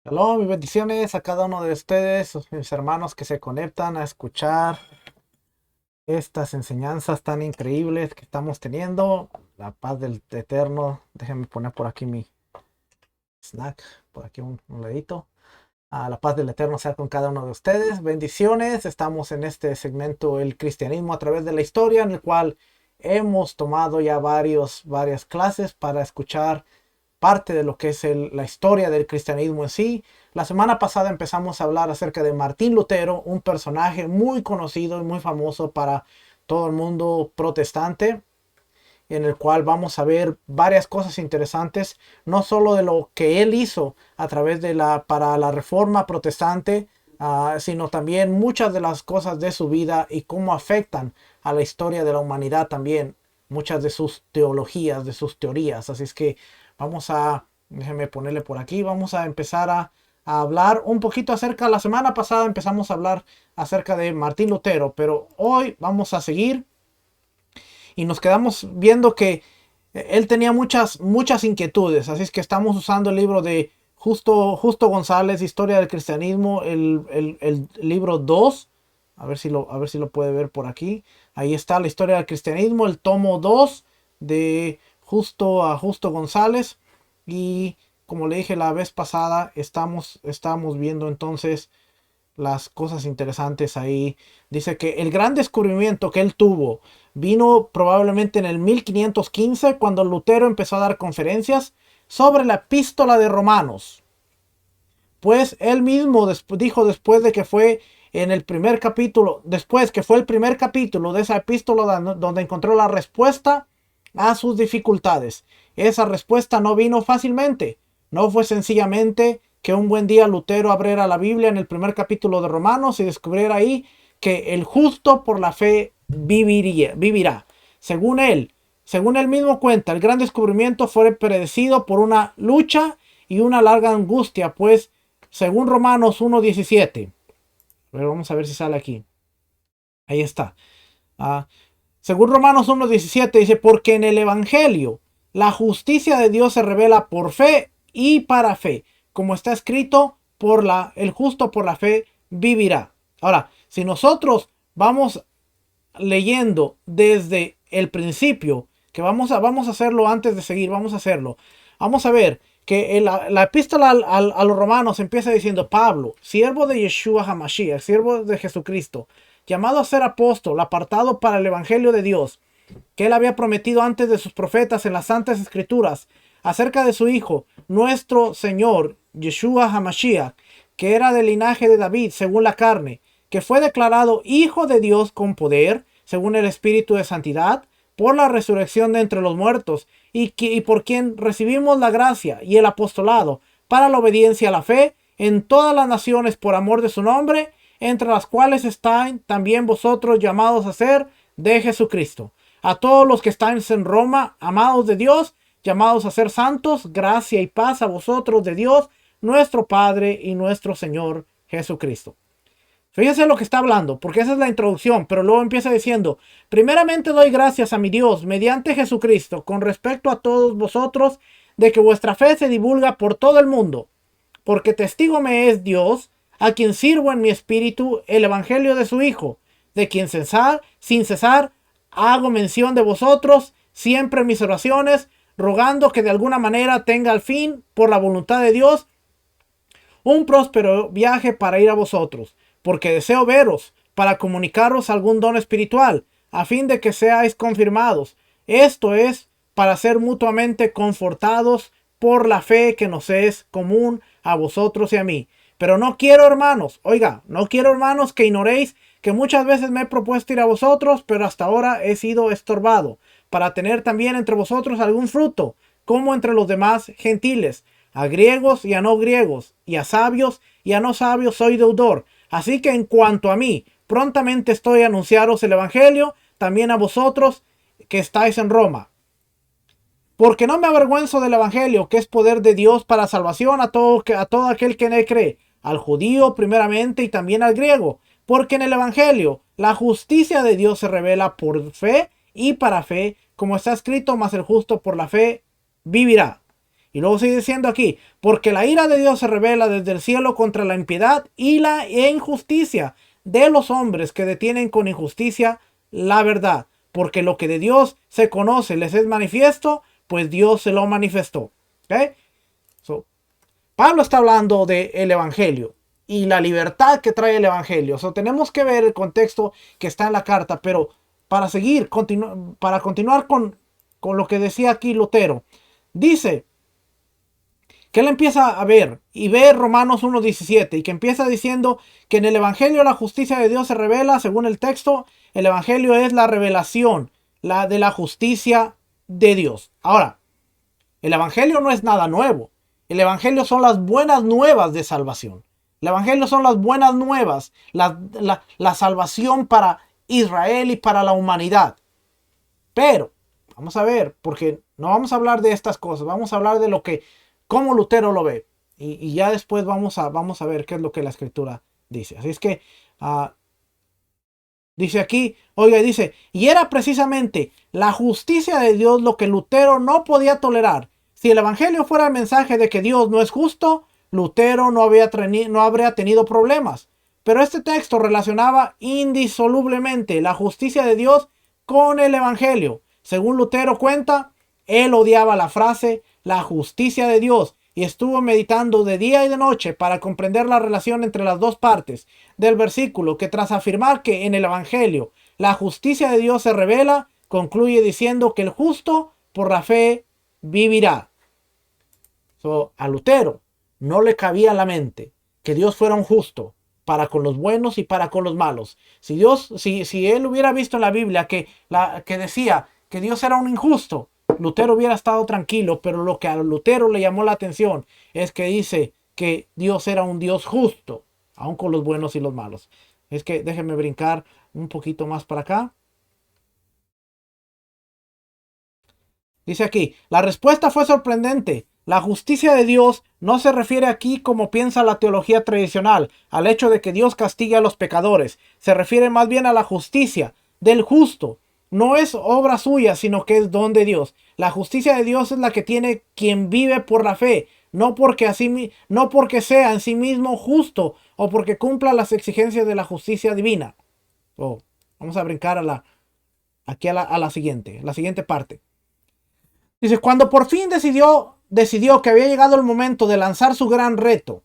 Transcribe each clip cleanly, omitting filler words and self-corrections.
Shalom y bendiciones a cada uno de ustedes, mis hermanos que se conectan a escuchar estas enseñanzas tan increíbles que estamos teniendo. La paz del Eterno. Déjenme poner por aquí mi snack, por aquí un ladito. La paz del Eterno sea con cada uno de ustedes. Bendiciones. Estamos en este segmento El cristianismo a través de la historia, en el cual hemos tomado ya varias clases para escuchar parte de lo que es la historia del cristianismo en sí. La semana pasada empezamos a hablar acerca de Martín Lutero, un personaje muy conocido y muy famoso para todo el mundo protestante, en el cual vamos a ver varias cosas interesantes, no solo de lo que él hizo a través de para la reforma protestante, sino también muchas de las cosas de su vida y cómo afectan a la historia de la humanidad también, muchas de sus teologías, de sus teorías. Así es que déjenme ponerle por aquí, vamos a empezar a hablar un poquito acerca. La semana pasada empezamos a hablar acerca de Martín Lutero, pero hoy vamos a seguir y nos quedamos viendo que él tenía muchas inquietudes. Así es que estamos usando el libro de Justo González, Historia del Cristianismo, el libro 2. A ver si lo puede ver por aquí. Ahí está la historia del cristianismo, el tomo 2 de Justo González. Y como le dije la vez pasada, estamos viendo entonces las cosas interesantes ahí. Dice que el gran descubrimiento que él tuvo vino probablemente en el 1515, cuando Lutero empezó a dar conferencias sobre la epístola de Romanos. Pues él mismo dijo, después de que fue en el primer capítulo, después que fue el primer capítulo de esa epístola donde encontró la respuesta a sus dificultades. Esa respuesta no vino fácilmente. No fue sencillamente que un buen día Lutero abriera la Biblia en el primer capítulo de Romanos y descubriera ahí que el justo por la fe vivirá. Según él mismo cuenta, el gran descubrimiento fue predecido por una lucha y una larga angustia, pues según Romanos 1:17. Vamos a ver si sale aquí. Ahí está. Ah, Según Romanos 1:17 dice, porque en el Evangelio la justicia de Dios se revela por fe y para fe. Como está escrito, el justo por la fe vivirá. Ahora, si nosotros vamos leyendo desde el principio, que vamos a hacerlo antes de seguir, vamos a hacerlo. Vamos a ver que la epístola a los romanos empieza diciendo: Pablo, siervo de Yeshua HaMashiach, siervo de Jesucristo, llamado a ser apóstol, apartado para el evangelio de Dios, que él había prometido antes de sus profetas en las santas escrituras, acerca de su Hijo, nuestro Señor, Yeshua HaMashiach, que era del linaje de David, según la carne, que fue declarado Hijo de Dios con poder, según el Espíritu de Santidad, por la resurrección de entre los muertos, y por quien recibimos la gracia y el apostolado para la obediencia a la fe en todas las naciones por amor de su nombre, entre las cuales estáis también vosotros llamados a ser de Jesucristo. A todos los que estáis en Roma, amados de Dios, llamados a ser santos, gracia y paz a vosotros de Dios, nuestro Padre y nuestro Señor Jesucristo. Fíjense lo que está hablando, porque esa es la introducción, pero luego empieza diciendo: primeramente doy gracias a mi Dios, mediante Jesucristo, con respecto a todos vosotros, de que vuestra fe se divulga por todo el mundo, porque testigo me es Dios, a quien sirvo en mi espíritu el evangelio de su Hijo, de quien sin cesar hago mención de vosotros, siempre en mis oraciones, rogando que de alguna manera tenga al fin, por la voluntad de Dios, un próspero viaje para ir a vosotros, porque deseo veros, para comunicaros algún don espiritual, a fin de que seáis confirmados. Esto es, para ser mutuamente confortados por la fe que nos es común a vosotros y a mí. Pero no quiero, hermanos, no quiero, hermanos, que ignoréis que muchas veces me he propuesto ir a vosotros, pero hasta ahora he sido estorbado, para tener también entre vosotros algún fruto, como entre los demás gentiles. A griegos y a no griegos, y a sabios y a no sabios soy deudor. Así que en cuanto a mí, prontamente estoy a anunciaros el evangelio, también a vosotros que estáis en Roma. Porque no me avergüenzo del evangelio, que es poder de Dios para salvación a todo aquel que en él cree, al judío primeramente y también al griego. Porque en el evangelio la justicia de Dios se revela por fe y para fe, como está escrito: mas el justo por la fe vivirá. Y luego sigue diciendo aquí, porque la ira de Dios se revela desde el cielo contra la impiedad y la injusticia de los hombres que detienen con injusticia la verdad. Porque lo que de Dios se conoce les es manifiesto, pues Dios se lo manifestó. ¿Okay? So, Pablo está hablando del Evangelio y la libertad que trae el Evangelio. So, tenemos que ver el contexto que está en la carta, pero para seguir, para continuar con lo que decía aquí Lutero, dice que él empieza a ver y ve Romanos 1:17 y que empieza diciendo que en el Evangelio la justicia de Dios se revela, según el texto, el Evangelio es la revelación de la justicia de Dios. Ahora, el Evangelio no es nada nuevo. El Evangelio son las buenas nuevas de salvación. El Evangelio son las buenas nuevas, la salvación para Israel y para la humanidad. Pero, vamos a ver, porque no vamos a hablar de estas cosas, vamos a hablar de cómo Lutero lo ve. Y ya después vamos a ver qué es lo que la Escritura dice. Así es que, dice aquí, oiga, dice, y era precisamente la justicia de Dios lo que Lutero no podía tolerar. Si el Evangelio fuera el mensaje de que Dios no es justo, Lutero no habría tenido problemas. Pero este texto relacionaba indisolublemente la justicia de Dios con el Evangelio. Según Lutero cuenta, él odiaba la frase la justicia de Dios y estuvo meditando de día y de noche para comprender la relación entre las dos partes del versículo, que tras afirmar que en el Evangelio la justicia de Dios se revela, concluye diciendo que el justo por la fe vivirá. A Lutero no le cabía en la mente que Dios fuera un justo para con los buenos y para con los malos. Si él hubiera visto en la Biblia que decía que Dios era un injusto, Lutero hubiera estado tranquilo, pero lo que a Lutero le llamó la atención es que dice que Dios era un Dios justo, aun con los buenos y los malos. Es que déjenme brincar un poquito más para acá. Dice aquí, la respuesta fue sorprendente. La justicia de Dios no se refiere aquí, como piensa la teología tradicional, al hecho de que Dios castigue a los pecadores. Se refiere más bien a la justicia del justo. No es obra suya, sino que es don de Dios. La justicia de Dios es la que tiene quien vive por la fe, no porque sea en sí mismo justo o porque cumpla las exigencias de la justicia divina. Vamos a brincar a la siguiente parte. Dice, cuando por fin decidió que había llegado el momento de lanzar su gran reto,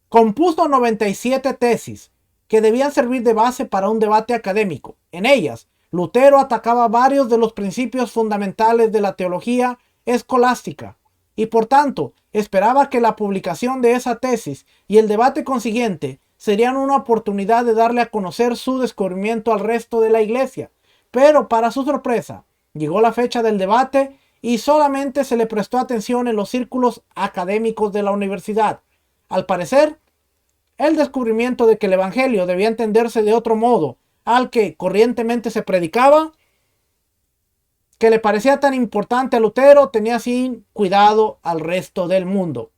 compuso 97 tesis que debían servir de base para un debate académico. En ellas, Lutero atacaba varios de los principios fundamentales de la teología escolástica y por tanto esperaba que la publicación de esa tesis y el debate consiguiente serían una oportunidad de darle a conocer su descubrimiento al resto de la iglesia. Pero para su sorpresa, llegó la fecha del debate y solamente se le prestó atención en los círculos académicos de la universidad. Al parecer, el descubrimiento de que el Evangelio debía entenderse de otro modo al que corrientemente se predicaba, que le parecía tan importante a Lutero, tenía sin cuidado al resto del mundo.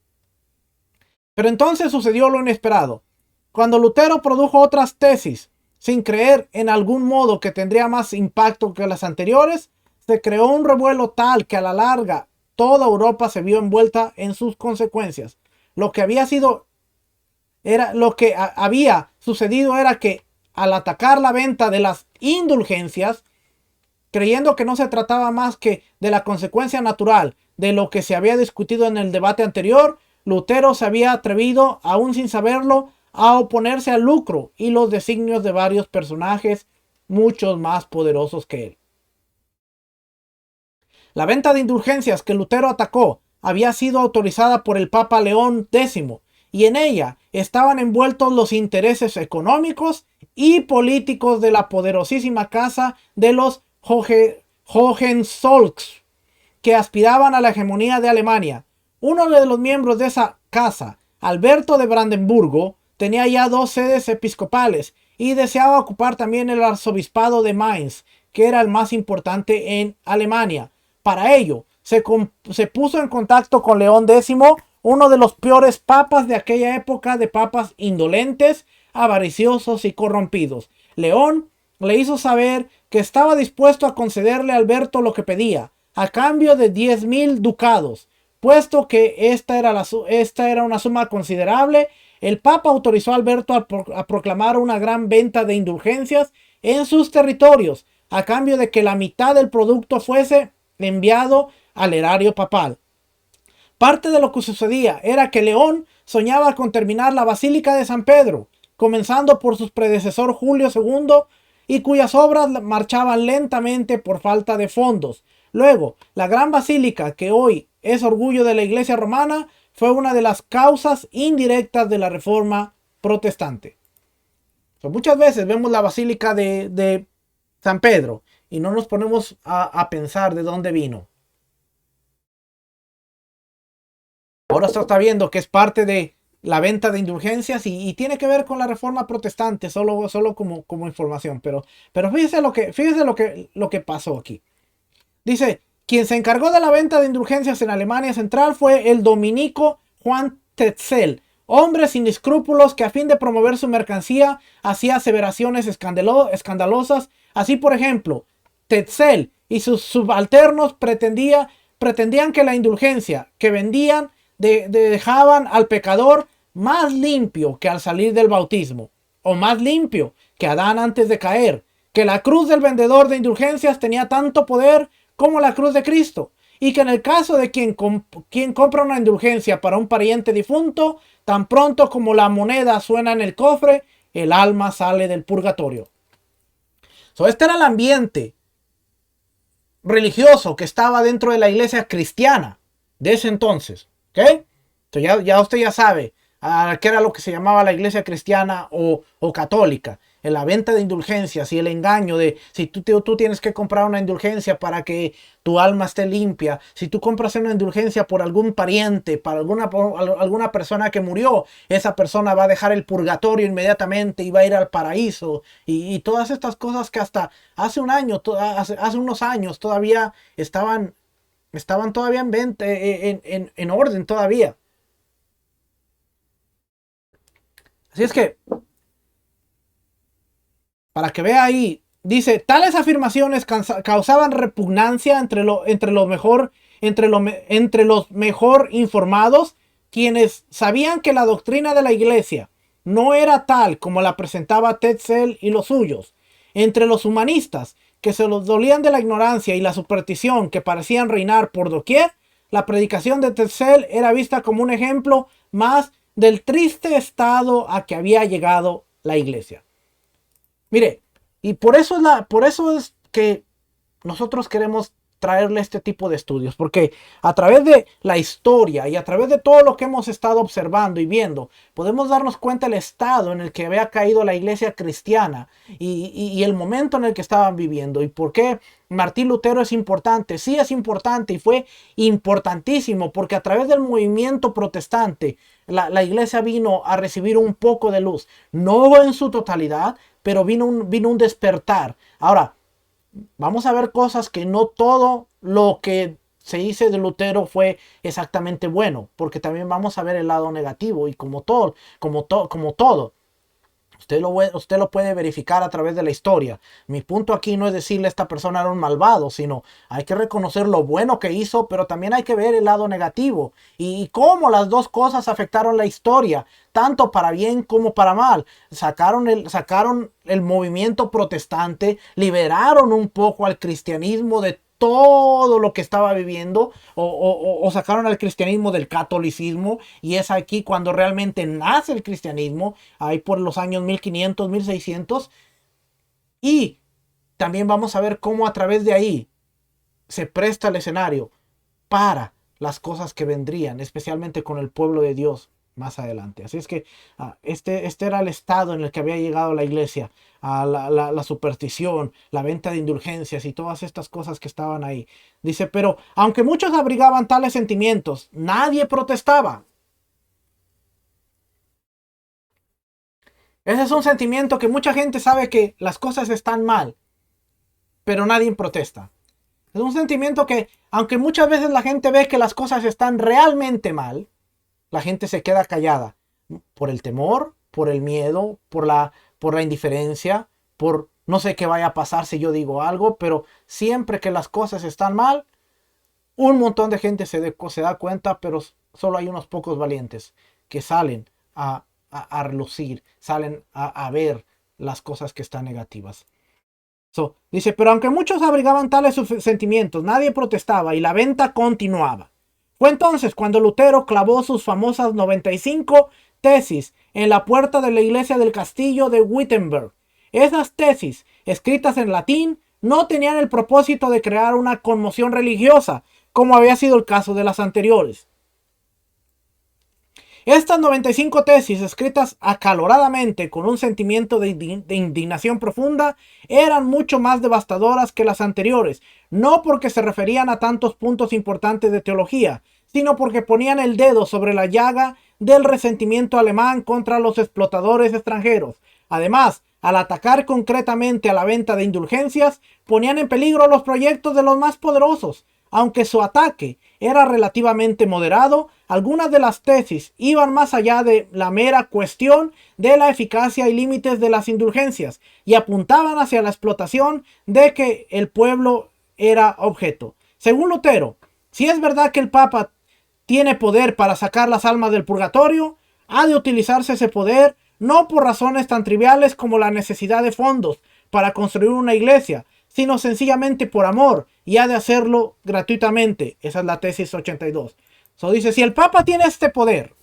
Pero entonces sucedió lo inesperado. Cuando Lutero produjo otras tesis, sin creer en algún modo que tendría más impacto que las anteriores, se creó un revuelo tal que a la larga toda Europa se vio envuelta en sus consecuencias. Lo que había sucedido era que al atacar la venta de las indulgencias, creyendo que no se trataba más que de la consecuencia natural de lo que se había discutido en el debate anterior, Lutero se había atrevido, aún sin saberlo, a oponerse al lucro y los designios de varios personajes muchos más poderosos que él. La venta de indulgencias que Lutero atacó había sido autorizada por el Papa León X y en ella estaban envueltos los intereses económicos y políticos de la poderosísima casa de los Hohenzollern, que aspiraban a la hegemonía de Alemania. Uno de los miembros de esa casa, Alberto de Brandenburgo, tenía ya 2 sedes episcopales y deseaba ocupar también el arzobispado de Mainz, que era el más importante en Alemania. Para ello, se puso en contacto con León X, uno de los peores papas de aquella época, de papas indolentes, avariciosos y corrompidos. León le hizo saber que estaba dispuesto a concederle a Alberto lo que pedía, a cambio de 10,000 ducados, Puesto que esta era una suma considerable, el Papa autorizó a Alberto a proclamar una gran venta de indulgencias en sus territorios, a cambio de que la mitad del producto fuese enviado al erario papal. Parte de lo que sucedía era que León soñaba con terminar la Basílica de San Pedro, comenzando por su predecesor Julio II, y cuyas obras marchaban lentamente por falta de fondos. Luego, la gran basílica, que hoy es orgullo de la Iglesia romana, fue una de las causas indirectas de la Reforma protestante. Muchas veces vemos la Basílica de San Pedro y no nos ponemos a pensar de dónde vino. Ahora se está viendo que es parte de la venta de indulgencias y tiene que ver con la Reforma protestante, solo como información. Pero fíjese lo que pasó aquí. Dice, quien se encargó de la venta de indulgencias en Alemania Central fue el dominico Juan Tetzel, hombre sin escrúpulos que a fin de promover su mercancía hacía aseveraciones escandalosas. Así, por ejemplo, Tetzel y sus subalternos pretendían que la indulgencia que vendían dejaban al pecador más limpio que al salir del bautismo, o más limpio que Adán antes de caer, que la cruz del vendedor de indulgencias tenía tanto poder como la cruz de Cristo, y que en el caso de quien compra una indulgencia para un pariente difunto, tan pronto como la moneda suena en el cofre, el alma sale del purgatorio. Este era el ambiente religioso que estaba dentro de la iglesia cristiana de ese entonces. ¿Ok? Entonces ya usted ya sabe qué era lo que se llamaba la iglesia cristiana o católica. En la venta de indulgencias y el engaño de si tú tienes que comprar una indulgencia para que tu alma esté limpia. Si tú compras una indulgencia por algún pariente, para alguna persona que murió, esa persona va a dejar el purgatorio inmediatamente y va a ir al paraíso. Y todas estas cosas que hasta hace unos años todavía estaban todavía en venta, en orden todavía. Así es que, para que vea ahí, dice, tales afirmaciones causaban repugnancia entre los mejor informados, quienes sabían que la doctrina de la iglesia no era tal como la presentaba Tetzel y los suyos. Entre los humanistas, que se los dolían de la ignorancia y la superstición que parecían reinar por doquier, la predicación de Tetzel era vista como un ejemplo más del triste estado a que había llegado la iglesia. Mire, y por eso es que nosotros queremos traerle este tipo de estudios, porque a través de la historia y a través de todo lo que hemos estado observando y viendo, podemos darnos cuenta del estado en el que había caído la iglesia cristiana y el momento en el que estaban viviendo y por qué Martín Lutero es importante. Sí, es importante y fue importantísimo porque a través del movimiento protestante la iglesia vino a recibir un poco de luz, no en su totalidad, pero vino un despertar. Ahora, vamos a ver cosas que no todo lo que se dice de Lutero fue exactamente bueno, porque también vamos a ver el lado negativo y como todo, usted lo puede verificar a través de la historia. Mi punto aquí no es decirle esta persona era un malvado, sino hay que reconocer lo bueno que hizo, pero también hay que ver el lado negativo y cómo las dos cosas afectaron la historia, tanto para bien como para mal. Sacaron el movimiento protestante, liberaron un poco al cristianismo de todo lo que estaba viviendo o sacaron al cristianismo del catolicismo, y es aquí cuando realmente nace el cristianismo, ahí por los años 1500, 1600, y también vamos a ver cómo a través de ahí se presta el escenario para las cosas que vendrían, especialmente con el pueblo de Dios más adelante. Así es que este era el estado en el que había llegado la iglesia, a la superstición, la venta de indulgencias y todas estas cosas que estaban ahí. Dice, pero aunque muchos abrigaban tales sentimientos, nadie protestaba. Ese es un sentimiento que mucha gente sabe que las cosas están mal, pero nadie protesta. Es un sentimiento que, aunque muchas veces la gente ve que las cosas están realmente mal, la gente se queda callada por el temor, por el miedo, por la indiferencia, por no sé qué vaya a pasar si yo digo algo, pero siempre que las cosas están mal, Un montón de gente se da cuenta, pero solo hay unos pocos valientes que salen a relucir, salen a ver las cosas que están negativas. Dice, pero aunque muchos abrigaban tales sentimientos, nadie protestaba y la venta continuaba. Fue entonces cuando Lutero clavó sus famosas 95 tesis en la puerta de la iglesia del castillo de Wittenberg. Esas tesis, escritas en latín, no tenían el propósito de crear una conmoción religiosa, como había sido el caso de las anteriores. Estas 95 tesis, escritas acaloradamente con un sentimiento de indignación profunda, eran mucho más devastadoras que las anteriores, no porque se referían a tantos puntos importantes de teología, sino porque ponían el dedo sobre la llaga del resentimiento alemán contra los explotadores extranjeros. Además, al atacar concretamente a la venta de indulgencias, ponían en peligro los proyectos de los más poderosos. Aunque su ataque era relativamente moderado, algunas de las tesis iban más allá de la mera cuestión de la eficacia y límites de las indulgencias y apuntaban hacia la explotación de que el pueblo era objeto. Según Lutero, si es verdad que el Papa tiene poder para sacar las almas del purgatorio, ha de utilizarse ese poder no por razones tan triviales como la necesidad de fondos para construir una iglesia, sino sencillamente por amor, y ha de hacerlo gratuitamente. Esa es la tesis 82. Dice, si el Papa tiene este poder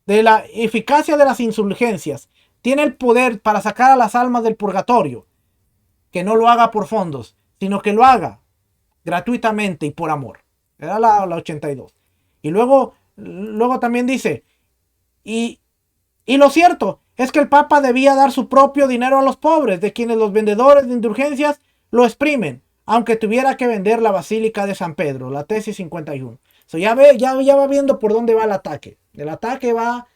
de la eficacia de las indulgencias, tiene el poder para sacar a las almas del purgatorio, que no lo haga por fondos, sino que lo haga gratuitamente y por amor. Era la 82. Y luego también dice, y lo cierto es que el Papa debía dar su propio dinero a los pobres, de quienes los vendedores de indulgencias lo exprimen, aunque tuviera que vender la Basílica de San Pedro, la tesis 51. Ya va viendo por dónde va el ataque. El ataque va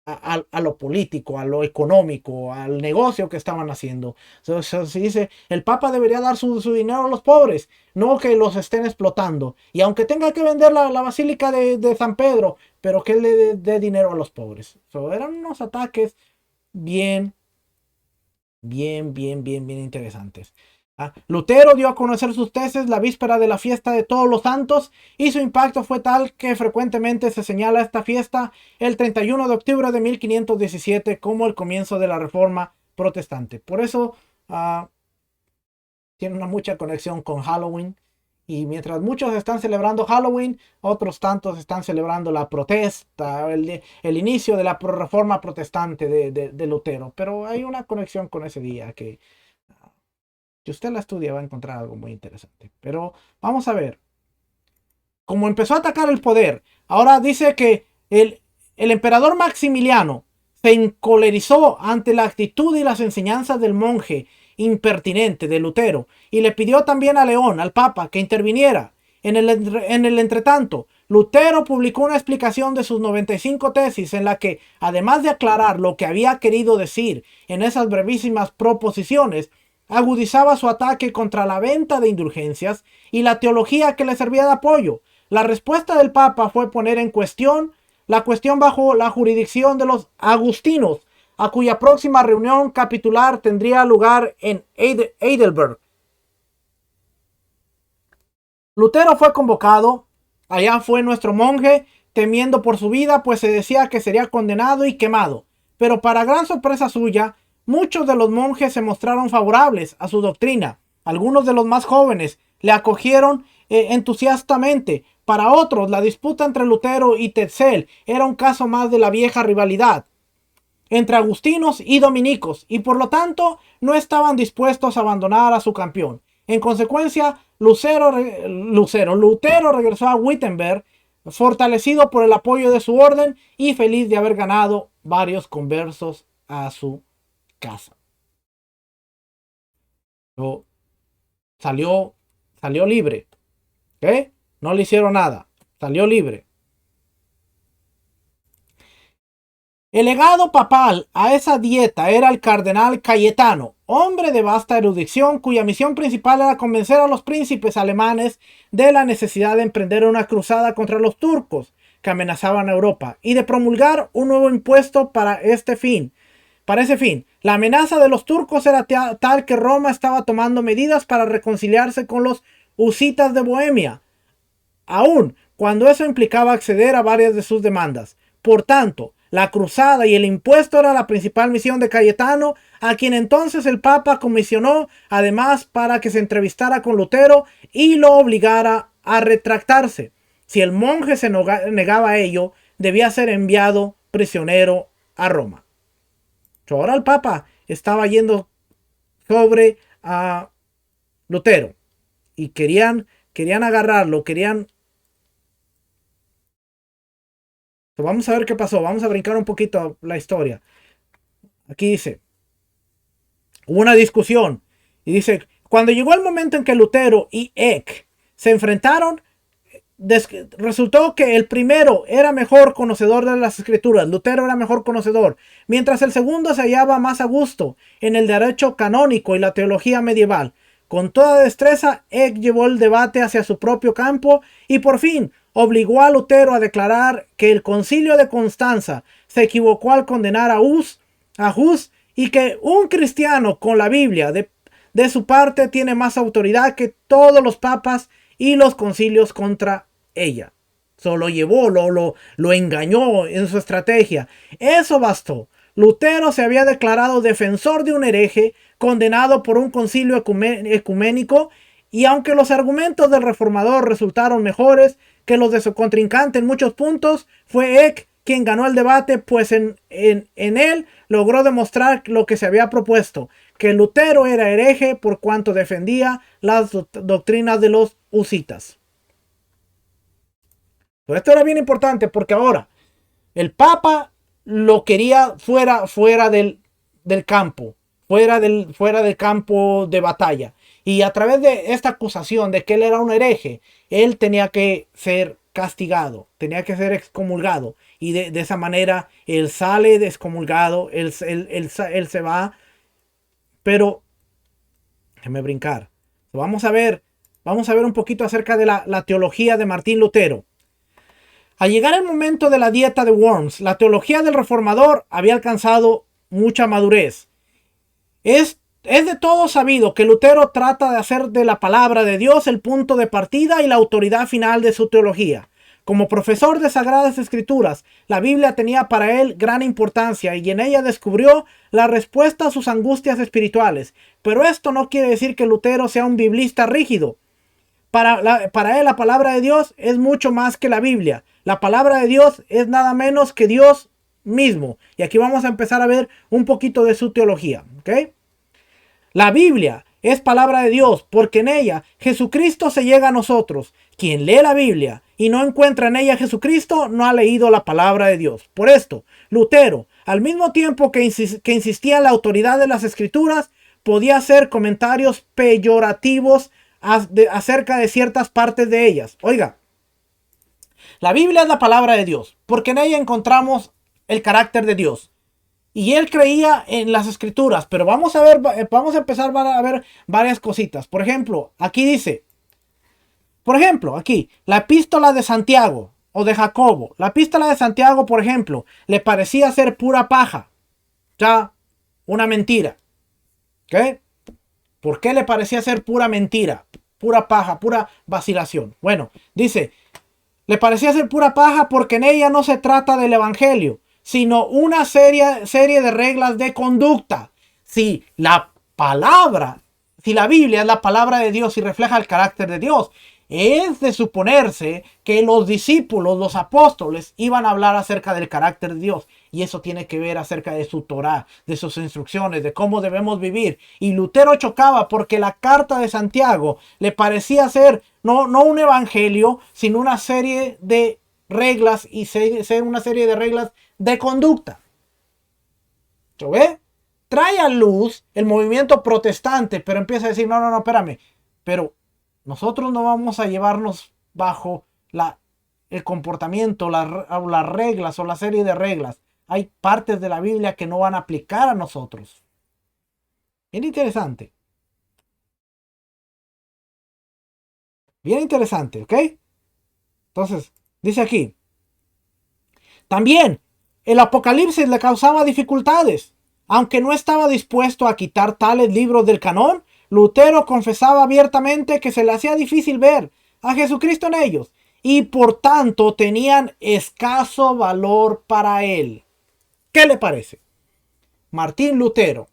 a lo político, a lo económico, al negocio que estaban haciendo. Se dice, el Papa debería dar su dinero a los pobres, no que los estén explotando. Y aunque tenga que vender la Basílica de San Pedro, pero que él le dé dinero a los pobres. Eran unos ataques bien interesantes. Lutero dio a conocer sus tesis la víspera de la fiesta de Todos los Santos y su impacto fue tal que frecuentemente se señala esta fiesta el 31 de octubre de 1517 como el comienzo de la Reforma Protestante. Por eso tiene una mucha conexión con Halloween, y mientras muchos están celebrando Halloween, otros tantos están celebrando la protesta, el inicio de la Reforma Protestante de Lutero. Pero hay una conexión con ese día que si usted la estudia va a encontrar algo muy interesante. Pero vamos a ver. Como empezó a atacar el poder, ahora dice que el emperador Maximiliano se encolerizó ante la actitud y las enseñanzas del monje impertinente de Lutero y le pidió también a León, al Papa, que interviniera. En el entretanto, Lutero publicó una explicación de sus 95 tesis en la que, además de aclarar lo que había querido decir en esas brevísimas proposiciones, agudizaba su ataque contra la venta de indulgencias y la teología que le servía de apoyo. La respuesta del Papa fue poner en cuestión la cuestión bajo la jurisdicción de los agustinos, a cuya próxima reunión capitular tendría lugar en Heidelberg. Lutero fue convocado. Allá fue nuestro monje, temiendo por su vida, pues se decía que sería condenado y quemado. Pero para gran sorpresa suya, muchos de los monjes se mostraron favorables a su doctrina. Algunos de los más jóvenes le acogieron entusiastamente. Para otros, la disputa entre Lutero y Tetzel era un caso más de la vieja rivalidad entre agustinos y dominicos, y por lo tanto no estaban dispuestos a abandonar a su campeón. En consecuencia, Lutero regresó a Wittenberg, fortalecido por el apoyo de su orden y feliz de haber ganado varios conversos a su casa. Salió libre. ¿Okay? No le hicieron nada. Salió libre. El legado papal a esa dieta era el cardenal Cayetano, hombre de vasta erudición cuya misión principal era convencer a los príncipes alemanes de la necesidad de emprender una cruzada contra los turcos que amenazaban a Europa y de promulgar un nuevo impuesto para ese fin. La amenaza de los turcos era tal que Roma estaba tomando medidas para reconciliarse con los husitas de Bohemia, aun cuando eso implicaba acceder a varias de sus demandas. Por tanto, la cruzada y el impuesto era la principal misión de Cayetano, a quien entonces el Papa comisionó además para que se entrevistara con Lutero y lo obligara a retractarse. Si el monje se negaba a ello, debía ser enviado prisionero a Roma. Ahora el Papa estaba yendo sobre a Lutero y querían agarrarlo, Vamos a ver qué pasó, vamos a brincar un poquito la historia. Aquí dice, hubo una discusión y dice, cuando llegó el momento en que Lutero y Eck se enfrentaron, resultó que el primero era mejor conocedor de las escrituras, Lutero era mejor conocedor, mientras el segundo se hallaba más a gusto en el derecho canónico y la teología medieval. Con toda destreza, Eck llevó el debate hacia su propio campo y por fin obligó a Lutero a declarar que el concilio de Constanza se equivocó al condenar a Hus y que un cristiano con la Biblia de su parte tiene más autoridad que todos los papas y los concilios contra ella. Solo llevó, lo engañó en su estrategia. Eso bastó. Lutero se había declarado defensor de un hereje condenado por un concilio ecuménico, y aunque los argumentos del reformador resultaron mejores que los de su contrincante en muchos puntos, fue Eck quien ganó el debate, pues en él logró demostrar lo que se había propuesto, que Lutero era hereje por cuanto defendía las doctrinas de los husitas. Pero esto era bien importante porque ahora el Papa lo quería fuera del campo, fuera del campo de batalla. Y a través de esta acusación de que él era un hereje, él tenía que ser castigado, tenía que ser excomulgado. Y de esa manera él sale excomulgado, él se va. Pero, déjame brincar. Vamos a ver un poquito acerca de la teología de Martín Lutero. Al llegar el momento de la dieta de Worms, la teología del reformador había alcanzado mucha madurez. Es de todo sabido que Lutero trata de hacer de la palabra de Dios el punto de partida y la autoridad final de su teología. Como profesor de Sagradas Escrituras, la Biblia tenía para él gran importancia y en ella descubrió la respuesta a sus angustias espirituales. Pero esto no quiere decir que Lutero sea un biblista rígido. Para él la palabra de Dios es mucho más que la Biblia. La palabra de Dios es nada menos que Dios mismo. Y aquí vamos a empezar a ver un poquito de su teología. ¿Okay? La Biblia es palabra de Dios porque en ella Jesucristo se llega a nosotros. Quien lee la Biblia y no encuentra en ella a Jesucristo no ha leído la palabra de Dios. Por esto, Lutero, al mismo tiempo que insistía en la autoridad de las Escrituras, podía hacer comentarios peyorativos acerca de ciertas partes de ellas. Oiga, la Biblia es la palabra de Dios, porque en ella encontramos el carácter de Dios. Y él creía en las Escrituras, pero vamos a empezar a ver varias cositas. Por ejemplo, aquí dice, la epístola de Santiago o de Jacobo. La epístola de Santiago, por ejemplo, le parecía ser pura paja. Ya, una mentira. ¿Ok? ¿Por qué le parecía ser pura mentira? Pura paja, pura vacilación. Bueno, dice, le parecía ser pura paja porque en ella no se trata del evangelio, sino una serie de reglas de conducta. Si la Biblia es la palabra de Dios y refleja el carácter de Dios, es de suponerse que los discípulos, los apóstoles, iban a hablar acerca del carácter de Dios. Y eso tiene que ver acerca de su Torá, de sus instrucciones, de cómo debemos vivir. Y Lutero chocaba porque la carta de Santiago le parecía ser no un evangelio, sino una serie de reglas y ser una serie de reglas de conducta. ¿Lo ve? Trae a luz el movimiento protestante, pero empieza a decir, no, espérame. Pero nosotros no vamos a llevarnos bajo el comportamiento, las reglas o la serie de reglas. Hay partes de la Biblia que no van a aplicar a nosotros. Bien interesante. Bien interesante, ¿ok? Entonces, dice aquí. También, el Apocalipsis le causaba dificultades. Aunque no estaba dispuesto a quitar tales libros del canón, Lutero confesaba abiertamente que se le hacía difícil ver a Jesucristo en ellos y por tanto tenían escaso valor para él. ¿Qué le parece? Martín Lutero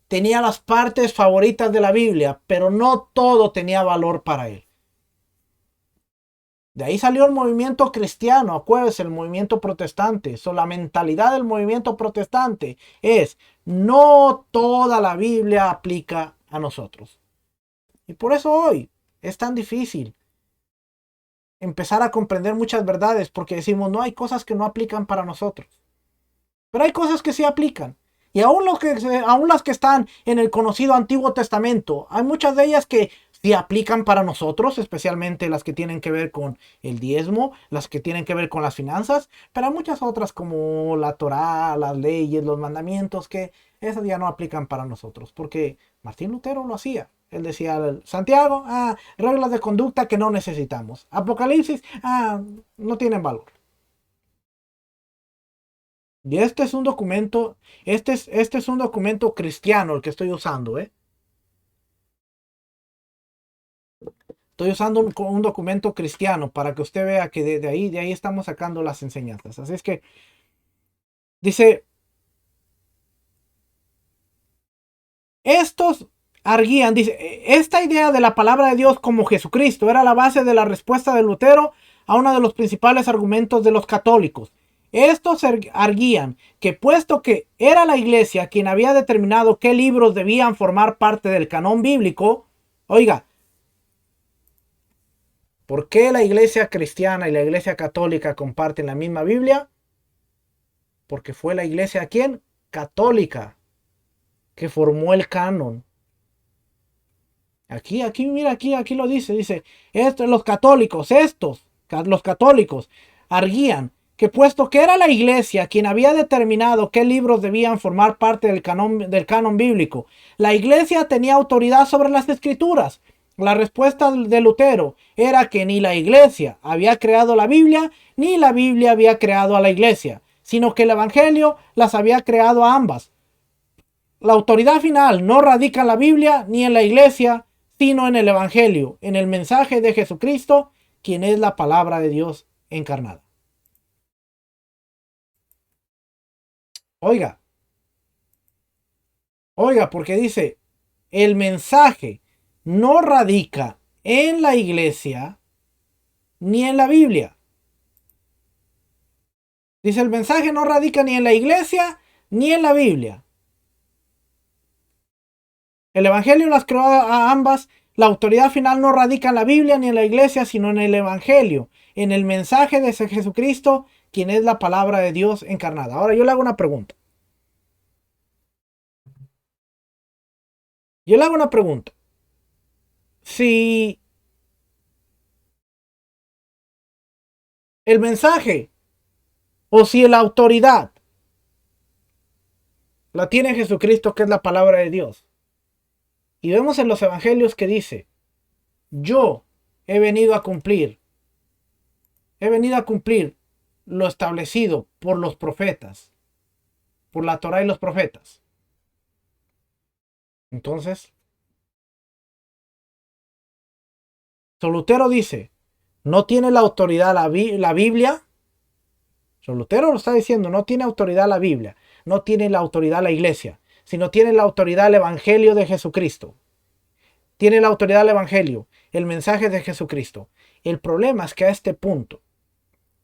tenía las partes favoritas de la Biblia, pero no todo tenía valor para él. De ahí salió el movimiento cristiano, acuérdense, el movimiento protestante. La mentalidad del movimiento protestante es: no toda la Biblia aplica a nosotros. Y por eso hoy es tan difícil empezar a comprender muchas verdades, porque decimos, no, hay cosas que no aplican para nosotros. Pero hay cosas que sí aplican. Y aún las que están en el conocido Antiguo Testamento, hay muchas de ellas que sí aplican para nosotros, especialmente las que tienen que ver con el diezmo, las que tienen que ver con las finanzas, pero hay muchas otras como la Torá, las leyes, los mandamientos, que esas ya no aplican para nosotros, porque Martín Lutero lo hacía. Él decía, Santiago, reglas de conducta que no necesitamos. Apocalipsis, no tienen valor. Y este es un documento, este es un documento cristiano el que estoy usando, ¿eh? Estoy usando un documento cristiano para que usted vea que de ahí estamos sacando las enseñanzas. Así es que dice, estos arguían, dice, esta idea de la palabra de Dios como Jesucristo era la base de la respuesta de Lutero a uno de los principales argumentos de los católicos. Estos arguían que puesto que era la iglesia quien había determinado qué libros debían formar parte del canon bíblico, oiga, ¿por qué la iglesia cristiana y la iglesia católica comparten la misma Biblia? Porque fue la iglesia, ¿quién? Católica, que formó el canon. Mira, aquí lo dice, los católicos arguían que puesto que era la iglesia quien había determinado qué libros debían formar parte del canon bíblico, la iglesia tenía autoridad sobre las escrituras. La respuesta de Lutero era que ni la iglesia había creado la Biblia, ni la Biblia había creado a la iglesia, sino que el evangelio las había creado a ambas. La autoridad final no radica en la Biblia ni en la iglesia, sino en el evangelio, en el mensaje de Jesucristo, quien es la palabra de Dios encarnada. Oiga, porque dice, el mensaje no radica en la iglesia ni en la Biblia. Dice, el mensaje no radica ni en la iglesia ni en la Biblia. El evangelio las creó a ambas. La autoridad final no radica en la Biblia ni en la iglesia, sino en el evangelio, en el mensaje de Jesucristo, quien es la palabra de Dios encarnada. Ahora yo le hago una pregunta. Si el mensaje o si la autoridad la tiene Jesucristo, que es la palabra de Dios, y vemos en los evangelios que dice, yo he venido a cumplir lo establecido por los profetas, por la Torá y los profetas. Entonces, Lutero dice, no tiene la autoridad la Biblia. Lutero lo está diciendo, no tiene autoridad la Biblia, no tiene la autoridad la iglesia, sino tiene la autoridad el evangelio de Jesucristo. Tiene la autoridad el evangelio, el mensaje de Jesucristo. El problema es que a este punto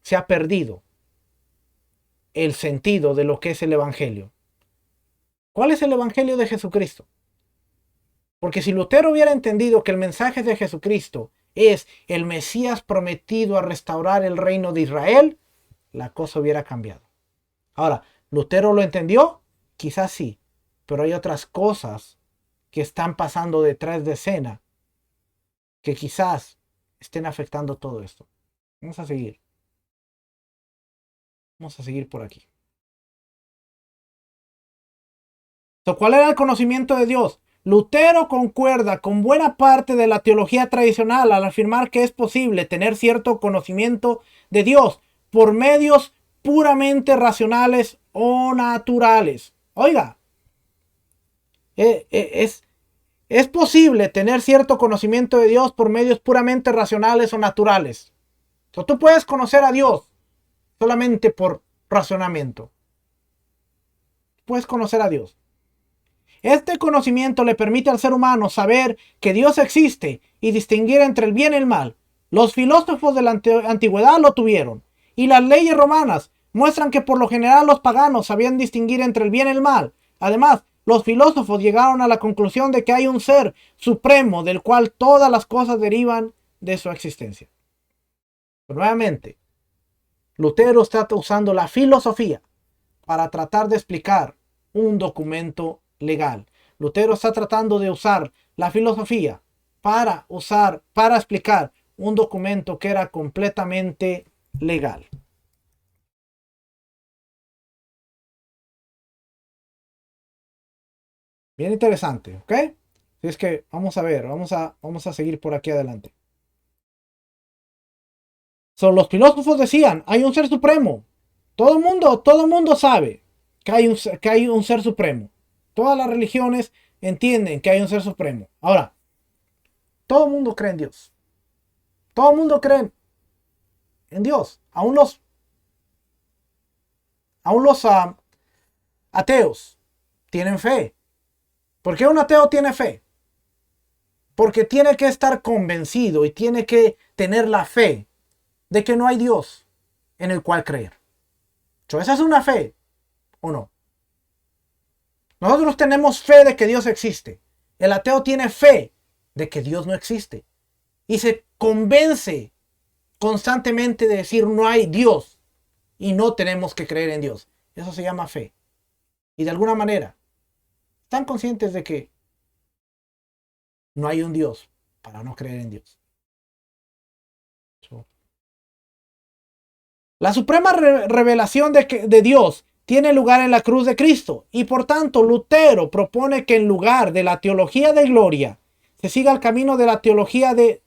se ha perdido el sentido de lo que es el evangelio. ¿Cuál es el evangelio de Jesucristo? Porque si Lutero hubiera entendido que el mensaje de Jesucristo es el Mesías prometido a restaurar el reino de Israel, la cosa hubiera cambiado. Ahora, ¿Lutero lo entendió? Quizás sí, pero hay otras cosas que están pasando detrás de escena que quizás estén afectando todo esto. Vamos a seguir por aquí. ¿Cuál era el conocimiento de Dios? Lutero concuerda con buena parte de la teología tradicional al afirmar que es posible tener cierto conocimiento de Dios por medios puramente racionales o naturales. Oiga, es es posible tener cierto conocimiento de Dios por medios puramente racionales o naturales. Entonces, tú puedes conocer a Dios solamente por razonamiento. Puedes conocer a Dios. Este conocimiento le permite al ser humano saber que Dios existe y distinguir entre el bien y el mal. Los filósofos de la antigüedad lo tuvieron, y las leyes romanas muestran que por lo general los paganos sabían distinguir entre el bien y el mal. Además, los filósofos llegaron a la conclusión de que hay un ser supremo del cual todas las cosas derivan de su existencia. Pero nuevamente, Lutero está usando la filosofía para tratar de explicar un documento legal. Lutero está tratando de usar la filosofía para explicar un documento que era completamente legal. Bien interesante, ¿ok? Así es que vamos a ver, vamos a seguir por aquí adelante. Los filósofos decían, hay un ser supremo. Todo el mundo sabe que hay un ser supremo. Todas las religiones entienden que hay un ser supremo. Ahora, todo el mundo cree en Dios. Todo el mundo cree en Dios. Aún los ateos tienen fe. ¿Por qué un ateo tiene fe? Porque tiene que estar convencido y tiene que tener la fe de que no hay Dios en el cual creer. ¿Esa es una fe o no? Nosotros tenemos fe de que Dios existe. El ateo tiene fe de que Dios no existe. Y se convence constantemente de decir no hay Dios y no tenemos que creer en Dios. Eso se llama fe. Y de alguna manera están conscientes de que no hay un Dios para no creer en Dios. La suprema revelación de Dios tiene lugar en la cruz de Cristo, y por tanto Lutero propone que en lugar de la teología de gloria se siga el camino de la teología de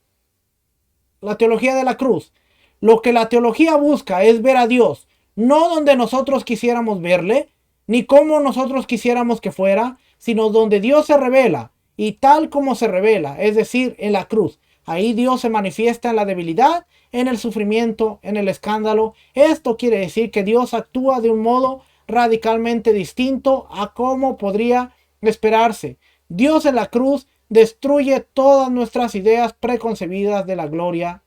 la cruz. Lo que la teología busca es ver a Dios, no donde nosotros quisiéramos verle, ni como nosotros quisiéramos que fuera, sino donde Dios se revela, y tal como se revela, es decir, en la cruz. Ahí Dios se manifiesta en la debilidad, en el sufrimiento, en el escándalo. Esto quiere decir que Dios actúa de un modo radicalmente distinto a como podría esperarse. Dios en la cruz destruye todas nuestras ideas preconcebidas de la gloria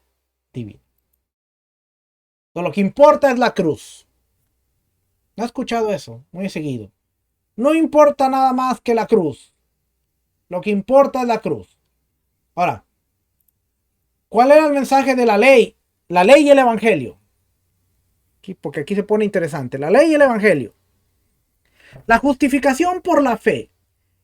divina. Lo que importa es la cruz. ¿No he escuchado eso? Muy seguido. No importa nada más que la cruz. Lo que importa es la cruz. Ahora, ¿cuál era el mensaje de la ley? La ley y el evangelio. Porque aquí se pone interesante. La ley y el evangelio. La justificación por la fe.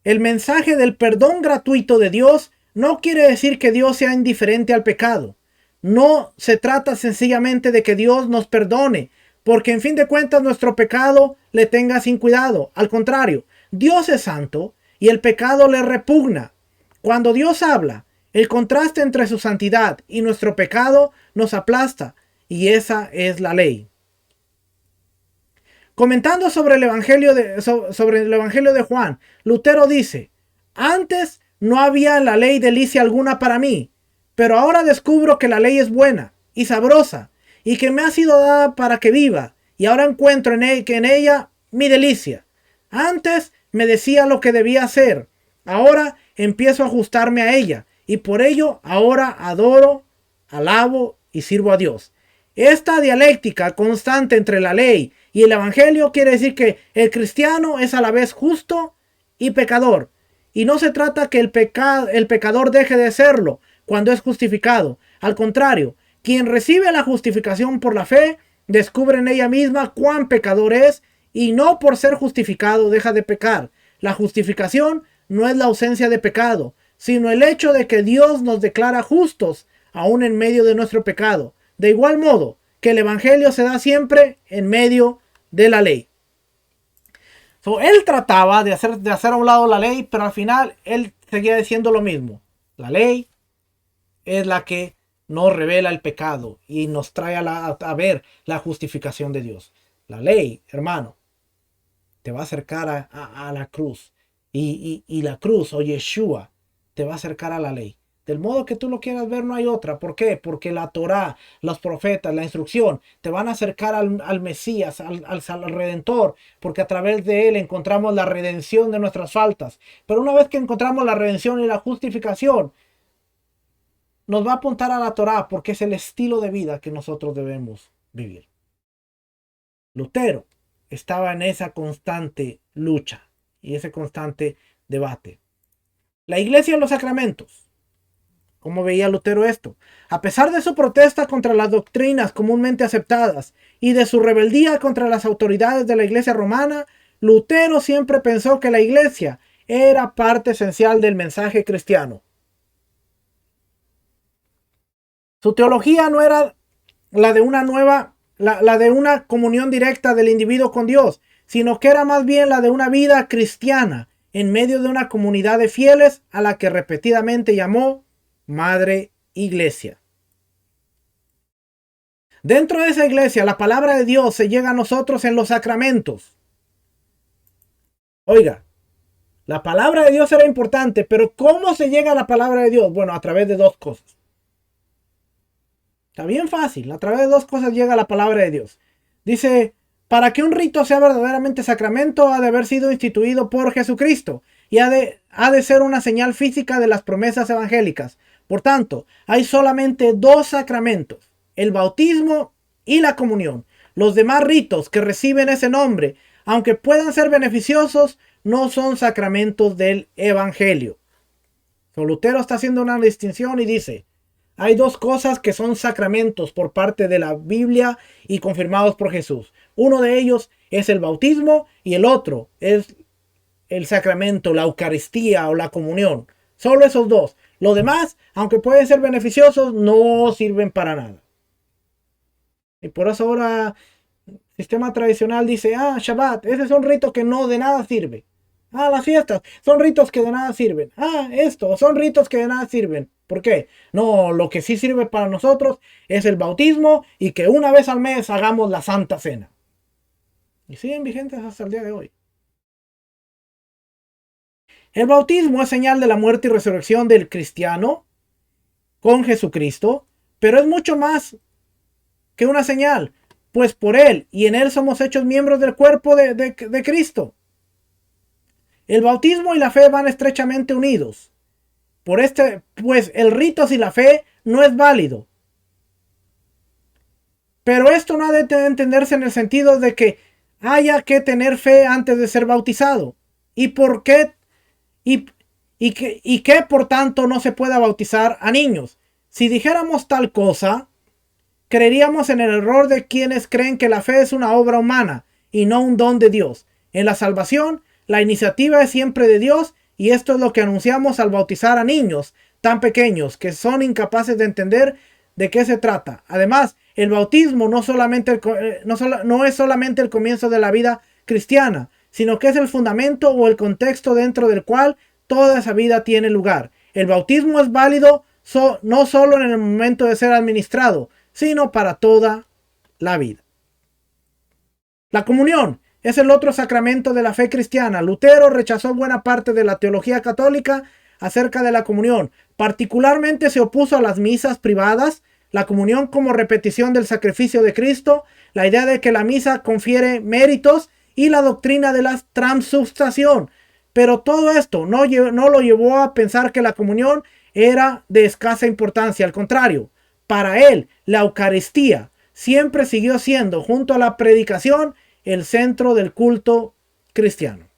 El mensaje del perdón gratuito de Dios no quiere decir que Dios sea indiferente al pecado. No se trata sencillamente de que Dios nos perdone, porque en fin de cuentas nuestro pecado le tenga sin cuidado. Al contrario, Dios es santo y el pecado le repugna. Cuando Dios habla, el contraste entre su santidad y nuestro pecado nos aplasta, y esa es la ley. Comentando sobre el Evangelio de Juan, Lutero dice: antes no había en la ley delicia alguna para mí, pero ahora descubro que la ley es buena y sabrosa, y que me ha sido dada para que viva, y ahora encuentro en ella mi delicia. Antes me decía lo que debía hacer, ahora empiezo a ajustarme a ella, y por ello ahora adoro, alabo y sirvo a Dios. Esta dialéctica constante entre la ley y el evangelio quiere decir que el cristiano es a la vez justo y pecador. Y no se trata que el pecador deje de serlo cuando es justificado. Al contrario, quien recibe la justificación por la fe descubre en ella misma cuán pecador es, y no por ser justificado deja de pecar. La justificación no es la ausencia de pecado, sino el hecho de que Dios nos declara justos aún en medio de nuestro pecado. De igual modo que el evangelio se da siempre en medio de la ley. Él trataba de hacer a un lado la ley, pero al final él seguía diciendo lo mismo. La ley es la que nos revela el pecado y nos trae a ver la justificación de Dios. La ley, hermano, te va a acercar a la cruz. Y la cruz, o Yeshua, te va a acercar a la ley. Del modo que tú lo quieras ver, no hay otra. ¿Por qué? Porque la Torá, los profetas, la instrucción, te van a acercar al Mesías, al Redentor, porque a través de él encontramos la redención de nuestras faltas. Pero una vez que encontramos la redención y la justificación, nos va a apuntar a la Torá, porque es el estilo de vida que nosotros debemos vivir. Lutero estaba en esa constante lucha y ese constante debate. La iglesia en los sacramentos. ¿Cómo veía Lutero esto? A pesar de su protesta contra las doctrinas comúnmente aceptadas y de su rebeldía contra las autoridades de la iglesia romana, Lutero siempre pensó que la iglesia era parte esencial del mensaje cristiano. Su teología no era la de una comunión directa del individuo con Dios, sino que era más bien la de una vida cristiana en medio de una comunidad de fieles a la que repetidamente llamó Madre Iglesia. Dentro de esa iglesia, la palabra de Dios se llega a nosotros en los sacramentos. Oiga, la palabra de Dios era importante, pero ¿cómo se llega a la palabra de Dios? Bueno, a través de dos cosas. Está bien fácil, a través de dos cosas llega la palabra de Dios. Dice, para que un rito sea verdaderamente sacramento, ha de haber sido instituido por Jesucristo y ha de ser una señal física de las promesas evangélicas. Por tanto, hay solamente dos sacramentos, el bautismo y la comunión. Los demás ritos que reciben ese nombre, aunque puedan ser beneficiosos, no son sacramentos del evangelio. Lutero está haciendo una distinción y dice, hay dos cosas que son sacramentos por parte de la Biblia y confirmados por Jesús. Uno de ellos es el bautismo y el otro es el sacramento, la Eucaristía o la comunión. Solo esos dos. Los demás, aunque pueden ser beneficiosos, no sirven para nada. Y por eso ahora el sistema tradicional dice, Shabbat, ese es un rito que no de nada sirve. Las fiestas son ritos que de nada sirven. Esto son ritos que de nada sirven. ¿Por qué? No, lo que sí sirve para nosotros es el bautismo y que una vez al mes hagamos la Santa Cena. Y siguen vigentes hasta el día de hoy. El bautismo es señal de la muerte y resurrección del cristiano con Jesucristo, pero es mucho más que una señal, pues por él y en él somos hechos miembros del cuerpo de Cristo. El bautismo y la fe van estrechamente unidos. Pues el rito sin la fe no es válido. Pero esto no ha de entenderse en el sentido de que haya que tener fe antes de ser bautizado. ¿Y por qué? ¿Y que por tanto no se pueda bautizar a niños? Si dijéramos tal cosa, creeríamos en el error de quienes creen que la fe es una obra humana y no un don de Dios. En la salvación, la iniciativa es siempre de Dios. Y esto es lo que anunciamos al bautizar a niños tan pequeños que son incapaces de entender de qué se trata. Además, el bautismo no es solamente el comienzo de la vida cristiana, sino que es el fundamento o el contexto dentro del cual toda esa vida tiene lugar. El bautismo es válido no solo en el momento de ser administrado, sino para toda la vida. La comunión es el otro sacramento de la fe cristiana. Lutero rechazó buena parte de la teología católica acerca de la comunión. Particularmente se opuso a las misas privadas, la comunión como repetición del sacrificio de Cristo, la idea de que la misa confiere méritos y la doctrina de la transubstanciación. Pero todo esto no lo llevó a pensar que la comunión era de escasa importancia. Al contrario, para él, la Eucaristía siempre siguió siendo, junto a la predicación, el centro del culto cristiano.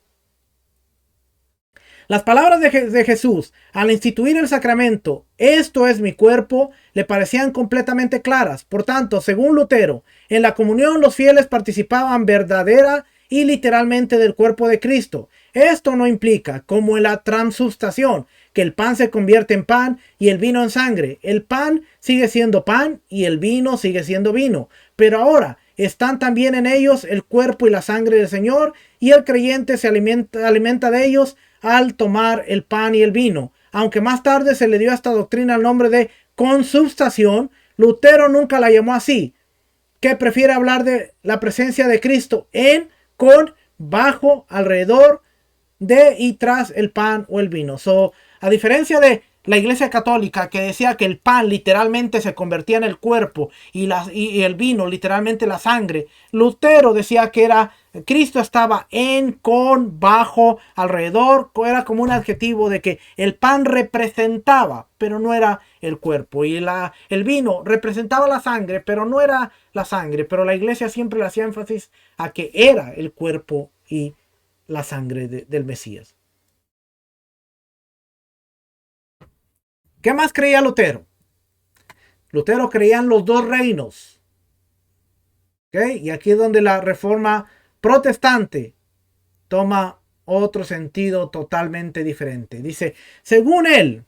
Las palabras de Jesús al instituir el sacramento, esto es mi cuerpo, le parecían completamente claras. Por tanto, según Lutero, en la comunión los fieles participaban verdadera y literalmente del cuerpo de Cristo. Esto no implica, como en la transubstanciación, que el pan se convierte en pan y el vino en sangre. El pan sigue siendo pan y el vino sigue siendo vino. Pero ahora están también en ellos el cuerpo y la sangre del Señor, y el creyente se alimenta de ellos al tomar el pan y el vino. Aunque más tarde se le dio a esta doctrina el nombre de consubstanciación, Lutero nunca la llamó así, que prefiere hablar de la presencia de Cristo en, con, bajo, alrededor de y tras el pan o el vino. A diferencia de la Iglesia Católica, que decía que el pan literalmente se convertía en el cuerpo y el vino literalmente la sangre, Lutero decía que Cristo estaba en, con, bajo, alrededor. Era como un adjetivo de que el pan representaba, pero no era el cuerpo. Y el vino representaba la sangre, pero no era la sangre. Pero la iglesia siempre le hacía énfasis a que era el cuerpo y la sangre del Mesías. ¿Qué más creía Lutero? Lutero creía en los dos reinos. ¿Okay? Y aquí es donde la reforma protestante toma otro sentido totalmente diferente. Dice, según él,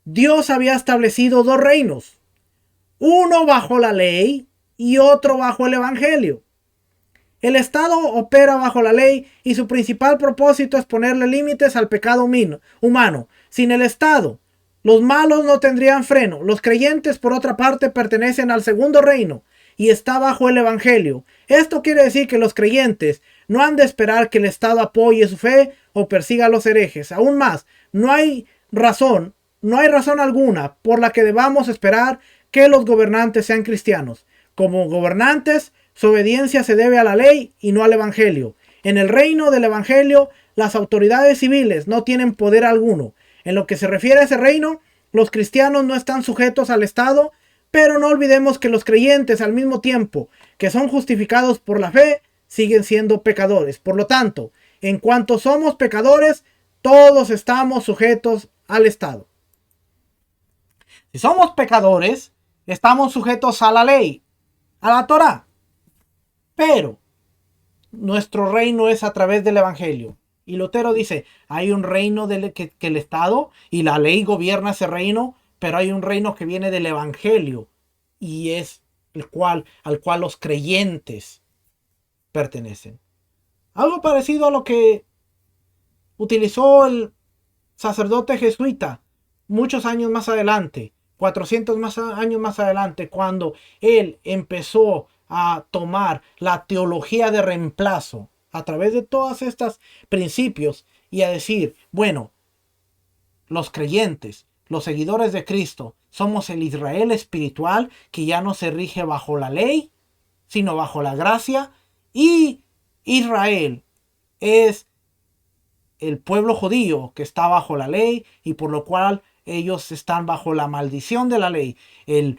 Dios había establecido dos reinos, uno bajo la ley y otro bajo el evangelio. El Estado opera bajo la ley y su principal propósito es ponerle límites al pecado humano. Sin el Estado, los malos no tendrían freno. Los creyentes, por otra parte, pertenecen al segundo reino y está bajo el evangelio. Esto quiere decir que los creyentes no han de esperar que el Estado apoye su fe o persiga a los herejes. Aún más, no hay razón alguna por la que debamos esperar que los gobernantes sean cristianos. Como gobernantes, su obediencia se debe a la ley y no al evangelio. En el reino del evangelio, las autoridades civiles no tienen poder alguno. En lo que se refiere a ese reino, los cristianos no están sujetos al Estado, pero no olvidemos que los creyentes, al mismo tiempo que son justificados por la fe, siguen siendo pecadores. Por lo tanto, en cuanto somos pecadores, todos estamos sujetos al Estado. Si somos pecadores, estamos sujetos a la ley, a la Torá. Pero nuestro reino es a través del evangelio. Y Lutero dice, hay un reino que el Estado y la ley gobierna ese reino, pero hay un reino que viene del evangelio y es al cual los creyentes pertenecen. Algo parecido a lo que utilizó el sacerdote jesuita muchos años más adelante, 400 años más adelante, cuando él empezó a tomar la teología de reemplazo a través de todas estas principios y a decir, bueno, los creyentes, los seguidores de Cristo, somos el Israel espiritual que ya no se rige bajo la ley, sino bajo la gracia, y Israel es el pueblo judío que está bajo la ley y por lo cual ellos están bajo la maldición de la ley. El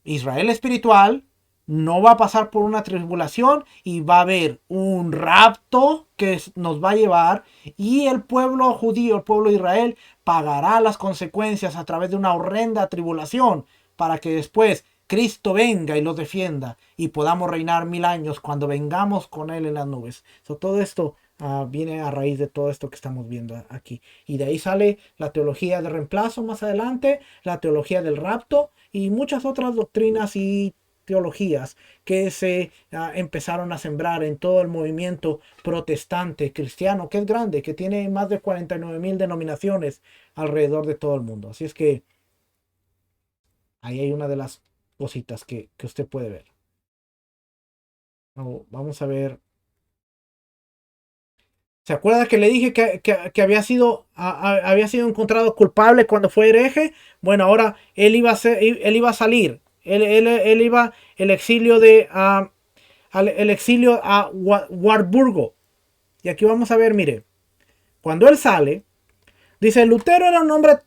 Israel espiritual no va a pasar por una tribulación y va a haber un rapto que nos va a llevar y el pueblo judío, el pueblo de Israel, pagará las consecuencias a través de una horrenda tribulación para que después Cristo venga y los defienda y podamos reinar 1000 años cuando vengamos con Él en las nubes. Todo esto viene a raíz de todo esto que estamos viendo aquí. Y de ahí sale la teología de reemplazo más adelante, la teología del rapto y muchas otras doctrinas y teologías que se empezaron a sembrar en todo el movimiento protestante cristiano, que es grande, que tiene más de 49,000 denominaciones alrededor de todo el mundo. Así es que ahí hay una de las cositas que usted puede ver. Vamos a ver. ¿Se acuerda que le dije que había sido encontrado culpable cuando fue hereje? Bueno, ahora él iba a salir. Él iba el exilio a Warburgo. Y aquí vamos a ver, mire. Cuando él sale, dice, Lutero era un hombre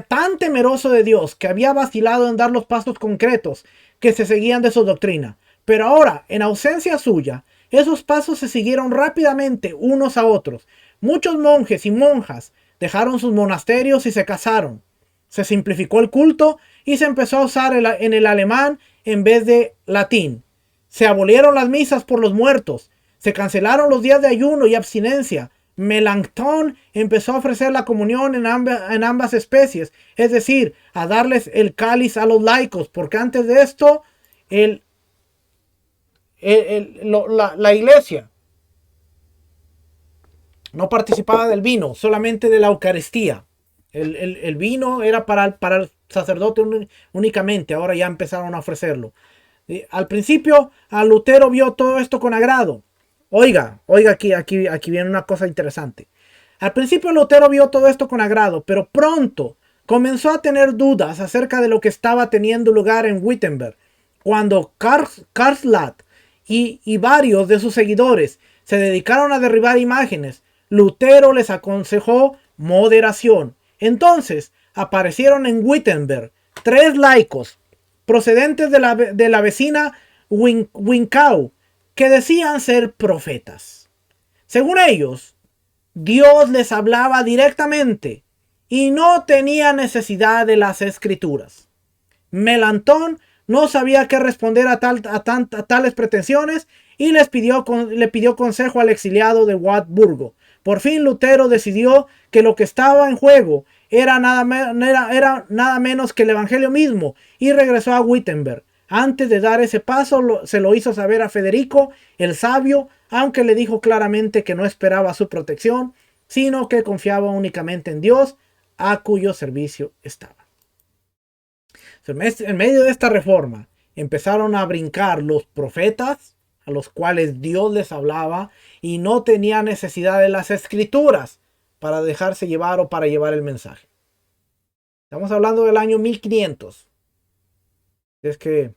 tan temeroso de Dios que había vacilado en dar los pasos concretos que se seguían de su doctrina. Pero ahora, en ausencia suya, esos pasos se siguieron rápidamente unos a otros. Muchos monjes y monjas dejaron sus monasterios y se casaron. Se simplificó el culto y se empezó a usar en el alemán en vez de latín. Se abolieron las misas por los muertos. Se cancelaron los días de ayuno y abstinencia. Melanchthon empezó a ofrecer la comunión en ambas especies, es decir, a darles el cáliz a los laicos, porque antes de esto la iglesia no participaba del vino, solamente de la Eucaristía. El vino era para el sacerdote únicamente, ahora ya empezaron a ofrecerlo. Al principio, Lutero vio todo esto con agrado. Oiga, aquí viene una cosa interesante. Al principio Lutero vio todo esto con agrado, pero pronto comenzó a tener dudas acerca de lo que estaba teniendo lugar en Wittenberg, cuando Karlstadt y varios de sus seguidores se dedicaron a derribar imágenes. Lutero les aconsejó moderación. Entonces aparecieron en Wittenberg 3 laicos procedentes de la vecina Winkau que decían ser profetas. Según ellos, Dios les hablaba directamente y no tenía necesidad de las escrituras. Melantón no sabía qué responder a tales pretensiones y le pidió consejo al exiliado de Wartburgo. Por fin Lutero decidió que lo que estaba en juego era nada menos que el Evangelio mismo y regresó a Wittenberg. Antes de dar ese paso se lo hizo saber a Federico el Sabio, aunque le dijo claramente que no esperaba su protección, sino que confiaba únicamente en Dios, a cuyo servicio estaba. En medio de esta reforma empezaron a brincar los profetas a los cuales Dios les hablaba y no tenía necesidad de las escrituras para dejarse llevar o para llevar el mensaje. Estamos hablando del año 1500. Es que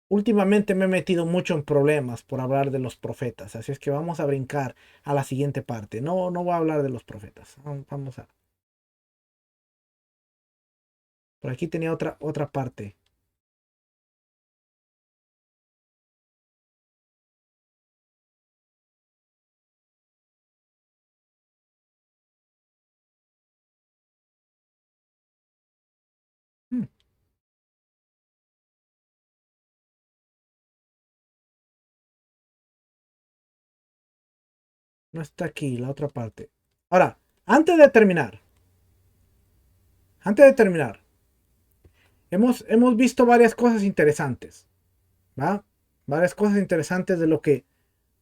últimamente me he metido mucho en problemas por hablar de los profetas, así es que vamos a brincar a la siguiente parte. No voy a hablar de los profetas. Vamos a... Por aquí tenía otra parte. No está aquí, la otra parte. Ahora, antes de terminar, hemos visto varias cosas interesantes, ¿va? Varias cosas interesantes de lo que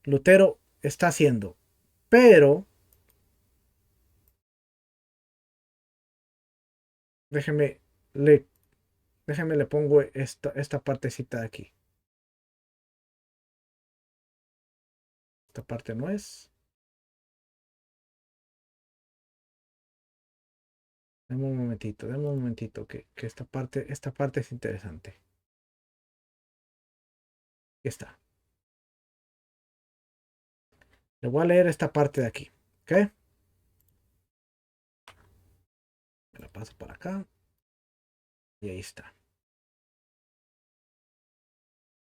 Lutero está haciendo. Pero, déjeme le pongo esta partecita de aquí. Esta parte no es. Deme un momentito, que esta parte es interesante. Aquí está. Le voy a leer esta parte de aquí, ¿ok? Me la paso para acá. Y ahí está.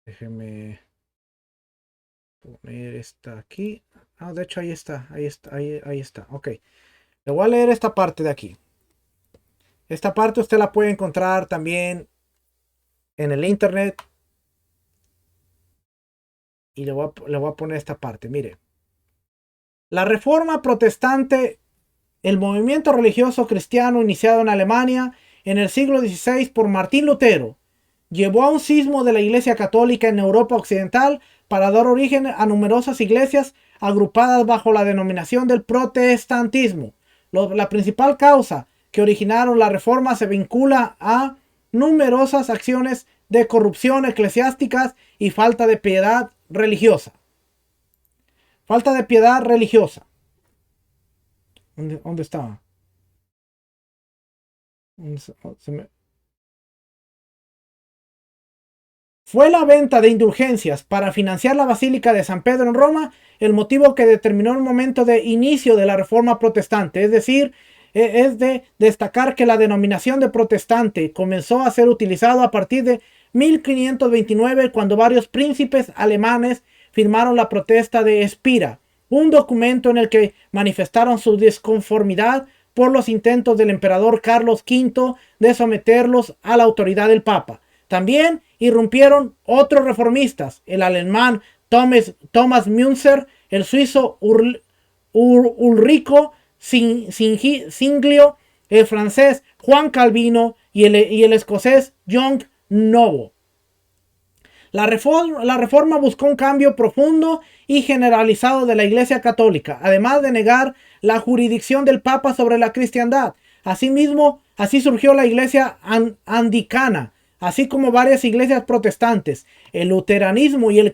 Déjeme poner esta aquí. Ah, de hecho ahí está. Ahí está. Ok. Le voy a leer esta parte de aquí. Esta parte usted la puede encontrar también en el internet. Y le voy a poner esta parte. Mire. La reforma protestante, el movimiento religioso cristiano iniciado en Alemania en el siglo XVI por Martín Lutero, llevó a un cisma de la Iglesia Católica en Europa Occidental para dar origen a numerosas iglesias agrupadas bajo la denominación del protestantismo. La principal causa que originaron la reforma se vincula a numerosas acciones de corrupción eclesiásticas y falta de piedad religiosa. Falta de piedad religiosa. ¿Dónde estaba? Fue la venta de indulgencias para financiar la Basílica de San Pedro en Roma el motivo que determinó el momento de inicio de la Reforma Protestante. Es decir, es de destacar que la denominación de protestante comenzó a ser utilizado a partir de 1529 cuando varios príncipes alemanes firmaron la Protesta de Espira, un documento en el que manifestaron su disconformidad por los intentos del emperador Carlos V de someterlos a la autoridad del Papa. También irrumpieron otros reformistas, el alemán Thomas Münzer, el suizo Ulrico Singlio, el francés Juan Calvino y el escocés John Novo. La reforma buscó un cambio profundo y generalizado de la Iglesia Católica, además de negar la jurisdicción del Papa sobre la cristiandad. Asimismo, así surgió la Iglesia anglicana, así como varias iglesias protestantes, el luteranismo y el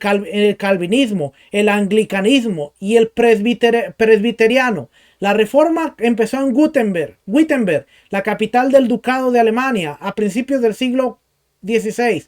calvinismo, el anglicanismo y el presbiteriano. La reforma empezó en Wittenberg, la capital del Ducado de Alemania, a principios del siglo XVI.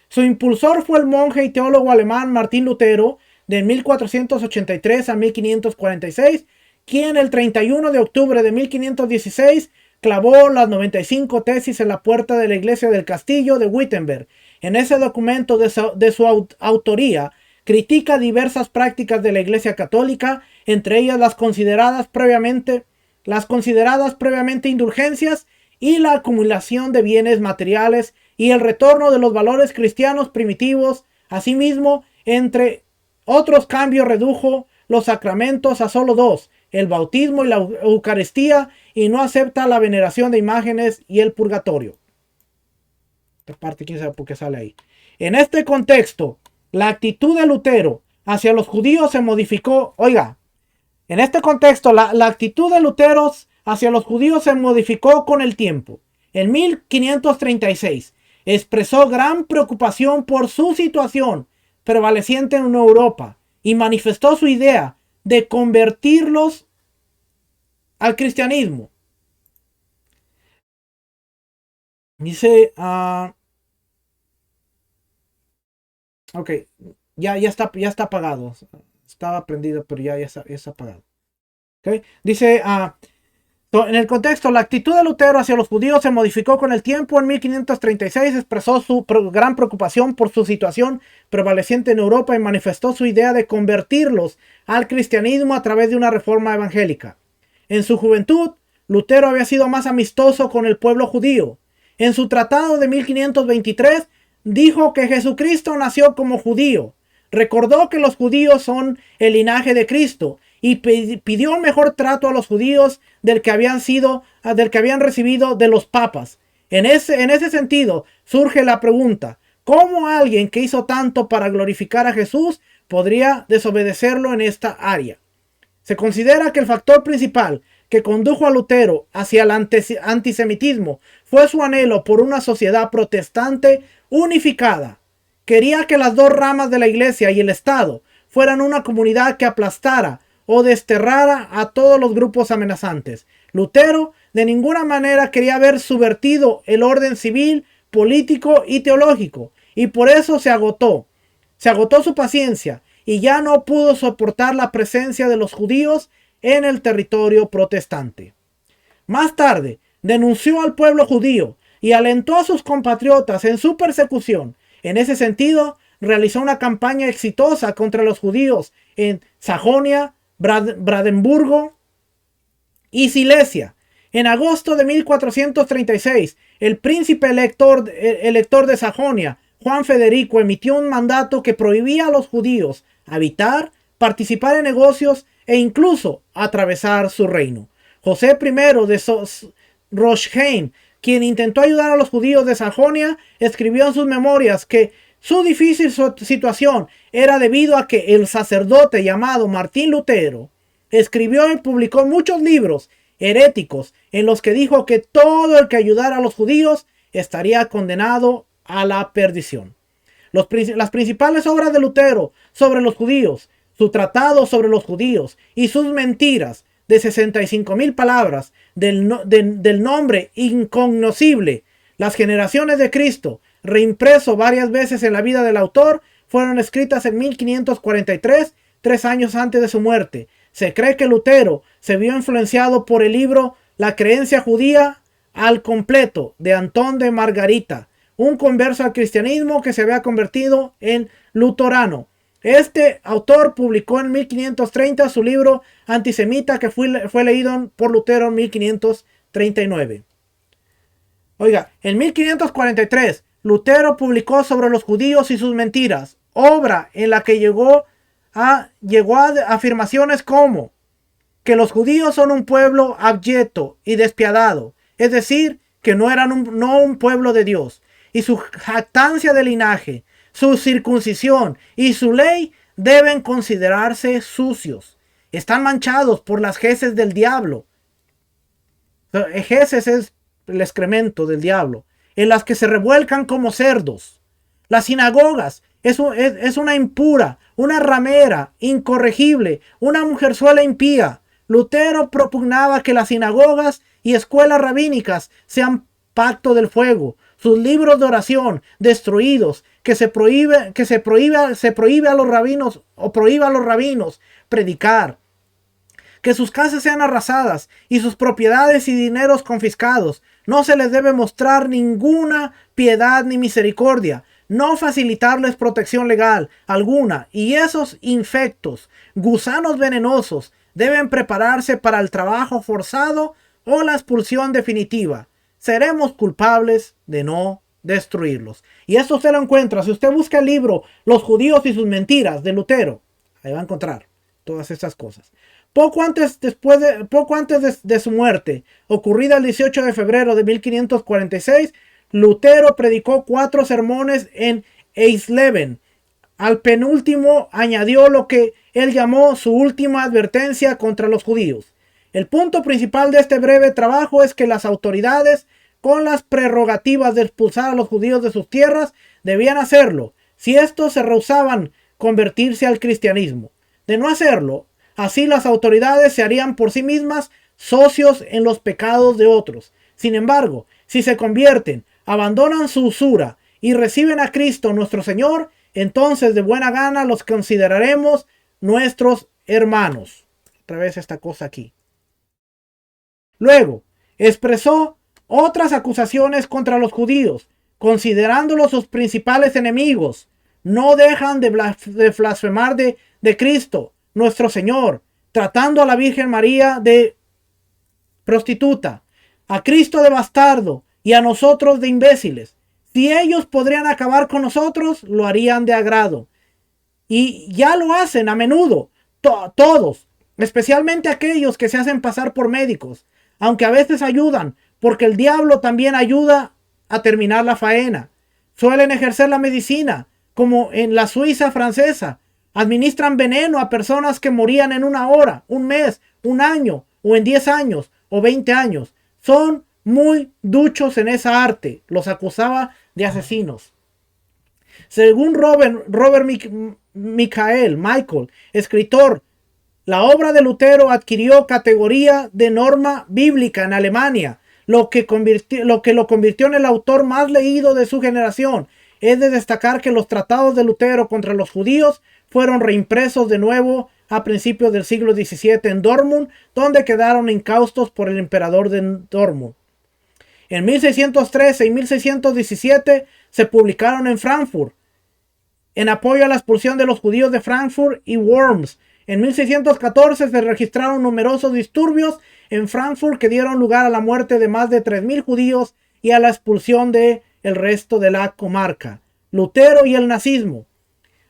Su impulsor fue el monje y teólogo alemán Martín Lutero, de 1483 a 1546, quien el 31 de octubre de 1516 clavó las 95 tesis en la puerta de la iglesia del castillo de Wittenberg. En ese documento de su autoría, critica diversas prácticas de la iglesia católica, entre ellas las consideradas previamente indulgencias y la acumulación de bienes materiales y el retorno de los valores cristianos primitivos. Asimismo, entre otros cambios, redujo los sacramentos a solo dos: el bautismo y la Eucaristía, y no acepta la veneración de imágenes y el purgatorio. Esta parte, quién sabe por qué sale ahí. En este contexto, la actitud de Lutero hacia los judíos se modificó. Oiga, en este contexto, la actitud de Lutero hacia los judíos se modificó con el tiempo. En 1536, expresó gran preocupación por su situación prevaleciente en Europa y manifestó su idea de convertirlos al cristianismo. Dice, ok, ya está apagado. Estaba prendido, pero ya está apagado. Okay. Dice, en el contexto, la actitud de Lutero hacia los judíos se modificó con el tiempo. En 1536 expresó su gran preocupación por su situación prevaleciente en Europa y manifestó su idea de convertirlos al cristianismo a través de una reforma evangélica. En su juventud, Lutero había sido más amistoso con el pueblo judío. En su tratado de 1523 dijo que Jesucristo nació como judío. Recordó que los judíos son el linaje de Cristo y pidió un mejor trato a los judíos del que habían recibido de los papas. En ese sentido, surge la pregunta: ¿cómo alguien que hizo tanto para glorificar a Jesús podría desobedecerlo en esta área? Se considera que el factor principal que condujo a Lutero hacia el antisemitismo fue su anhelo por una sociedad protestante unificada. Quería que las dos ramas de la iglesia y el Estado fueran una comunidad que aplastara o desterrara a todos los grupos amenazantes. Lutero de ninguna manera quería ver subvertido el orden civil, político y teológico, y por eso se agotó su paciencia y ya no pudo soportar la presencia de los judíos en el territorio protestante. Más tarde, denunció al pueblo judío y alentó a sus compatriotas en su persecución. En ese sentido, realizó una campaña exitosa contra los judíos en Sajonia, Brandeburgo y Silesia. En agosto de 1436, el príncipe elector de Sajonia, Juan Federico, emitió un mandato que prohibía a los judíos habitar, participar en negocios e incluso atravesar su reino. José I de Rochheim, quien intentó ayudar a los judíos de Sajonia, escribió en sus memorias que su difícil situación era debido a que el sacerdote llamado Martín Lutero escribió y publicó muchos libros heréticos en los que dijo que todo el que ayudara a los judíos estaría condenado a la perdición. Las principales obras de Lutero sobre los judíos, su tratado sobre los judíos y sus mentiras de 65,000 palabras del nombre incognoscible, las generaciones de Cristo, reimpreso varias veces en la vida del autor, fueron escritas en 1543, 3 años antes de su muerte. Se cree que Lutero se vio influenciado por el libro La creencia judía al completo de Antón de Margarita, un converso al cristianismo que se había convertido en luterano. Este autor publicó en 1530 su libro antisemita, que fue leído por Lutero en 1539. Oiga, en 1543 Lutero publicó sobre los judíos y sus mentiras, obra en la que llegó a afirmaciones como que los judíos son un pueblo abyecto y despiadado, es decir, que no eran un pueblo de Dios, y su jactancia de linaje, su circuncisión y su ley deben considerarse sucios. Están manchados por las heces del diablo. Heces es el excremento del diablo. en las que se revuelcan como cerdos. Las sinagogas es una impura, una ramera, incorregible, una mujerzuela impía. Lutero propugnaba que las sinagogas y escuelas rabínicas sean pacto del fuego, sus libros de oración destruidos, que se prohíbe a los rabinos o prohíba a los rabinos predicar, que sus casas sean arrasadas y sus propiedades y dineros confiscados. No se les debe mostrar ninguna piedad ni misericordia, no facilitarles protección legal alguna, y esos infectos, gusanos venenosos, deben prepararse para el trabajo forzado o la expulsión definitiva. Seremos culpables de no destruirlos. Y esto usted lo encuentra. Si usted busca el libro Los judíos y sus mentiras de Lutero, ahí va a encontrar todas estas cosas. Poco antes de su muerte, ocurrida el 18 de febrero de 1546, Lutero predicó 4 sermones en Eisleben. Al penúltimo añadió lo que él llamó su última advertencia contra los judíos. El punto principal de este breve trabajo es que las autoridades, con las prerrogativas de expulsar a los judíos de sus tierras, debían hacerlo, si estos se rehusaban convertirse al cristianismo. De no hacerlo, así las autoridades se harían por sí mismas socios en los pecados de otros. Sin embargo, si se convierten, abandonan su usura y reciben a Cristo nuestro Señor, entonces de buena gana los consideraremos nuestros hermanos. Otra vez esta cosa aquí. Luego, expresó otras acusaciones contra los judíos, considerándolos sus principales enemigos. No dejan de blasfemar de Cristo, nuestro Señor, tratando a la Virgen María de prostituta, a Cristo de bastardo y a nosotros de imbéciles. Si ellos podrían acabar con nosotros, lo harían de agrado. Y ya lo hacen a menudo, todos, especialmente aquellos que se hacen pasar por médicos, aunque a veces ayudan, porque el diablo también ayuda a terminar la faena. Suelen ejercer la medicina, como en la Suiza francesa. Administran veneno a personas que morían en 1 hora, 1 mes, 1 año, o en 10 años, o 20 años. Son muy duchos en esa arte. Los acusaba de asesinos. Según Robert Michael, escritor, la obra de Lutero adquirió categoría de norma bíblica en Alemania, lo que lo convirtió en el autor más leído de su generación. Es de destacar que los tratados de Lutero contra los judíos fueron reimpresos de nuevo a principios del siglo XVII en Dortmund, donde quedaron incaustos por el emperador de Dortmund. En 1613 y 1617 se publicaron en Frankfurt, en apoyo a la expulsión de los judíos de Frankfurt y Worms. En 1614 se registraron numerosos disturbios en Frankfurt que dieron lugar a la muerte de más de 3,000 judíos y a la expulsión de el resto de la comarca. Lutero y el nazismo.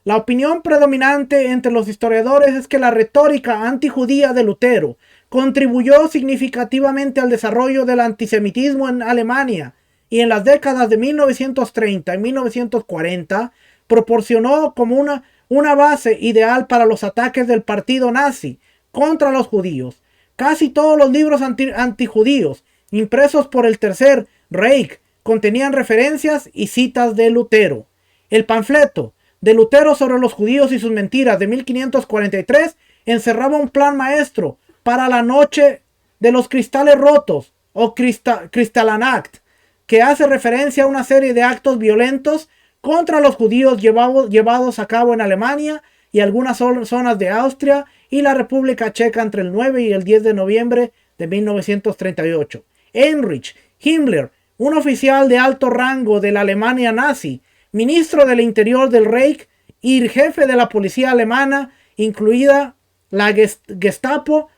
La opinión predominante entre los historiadores es que la retórica antijudía de Lutero contribuyó significativamente al desarrollo del antisemitismo en Alemania, y en las décadas de 1930 y 1940 proporcionó como una base ideal para los ataques del partido nazi contra los judíos. Casi todos los libros antijudíos impresos por el Tercer Reich contenían referencias y citas de Lutero. El panfleto de Lutero sobre los judíos y sus mentiras de 1543 encerraba un plan maestro para la noche de los cristales rotos, o Kristallnacht, que hace referencia a una serie de actos violentos contra los judíos llevados a cabo en Alemania y algunas zonas de Austria y la República Checa entre el 9 y el 10 de noviembre de 1938. Heinrich Himmler, un oficial de alto rango de la Alemania nazi, ministro del Interior del Reich y jefe de la policía alemana, incluida la Gestapo,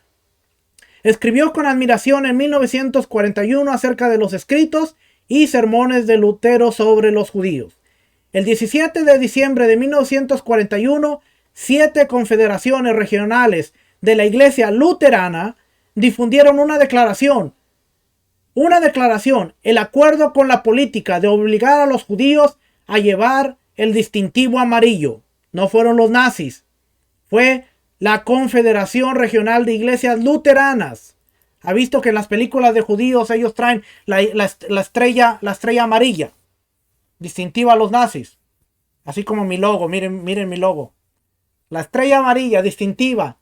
escribió con admiración en 1941 acerca de los escritos y sermones de Lutero sobre los judíos. El 17 de diciembre de 1941, 7 confederaciones regionales de la Iglesia Luterana difundieron una declaración, el acuerdo con la política de obligar a los judíos a llevar el distintivo amarillo. No fueron los nazis, fue la Confederación Regional de Iglesias Luteranas. ha visto que en las películas de judíos ellos traen la estrella amarilla, distintiva a los nazis. Así como mi logo, miren mi logo. La estrella amarilla distintiva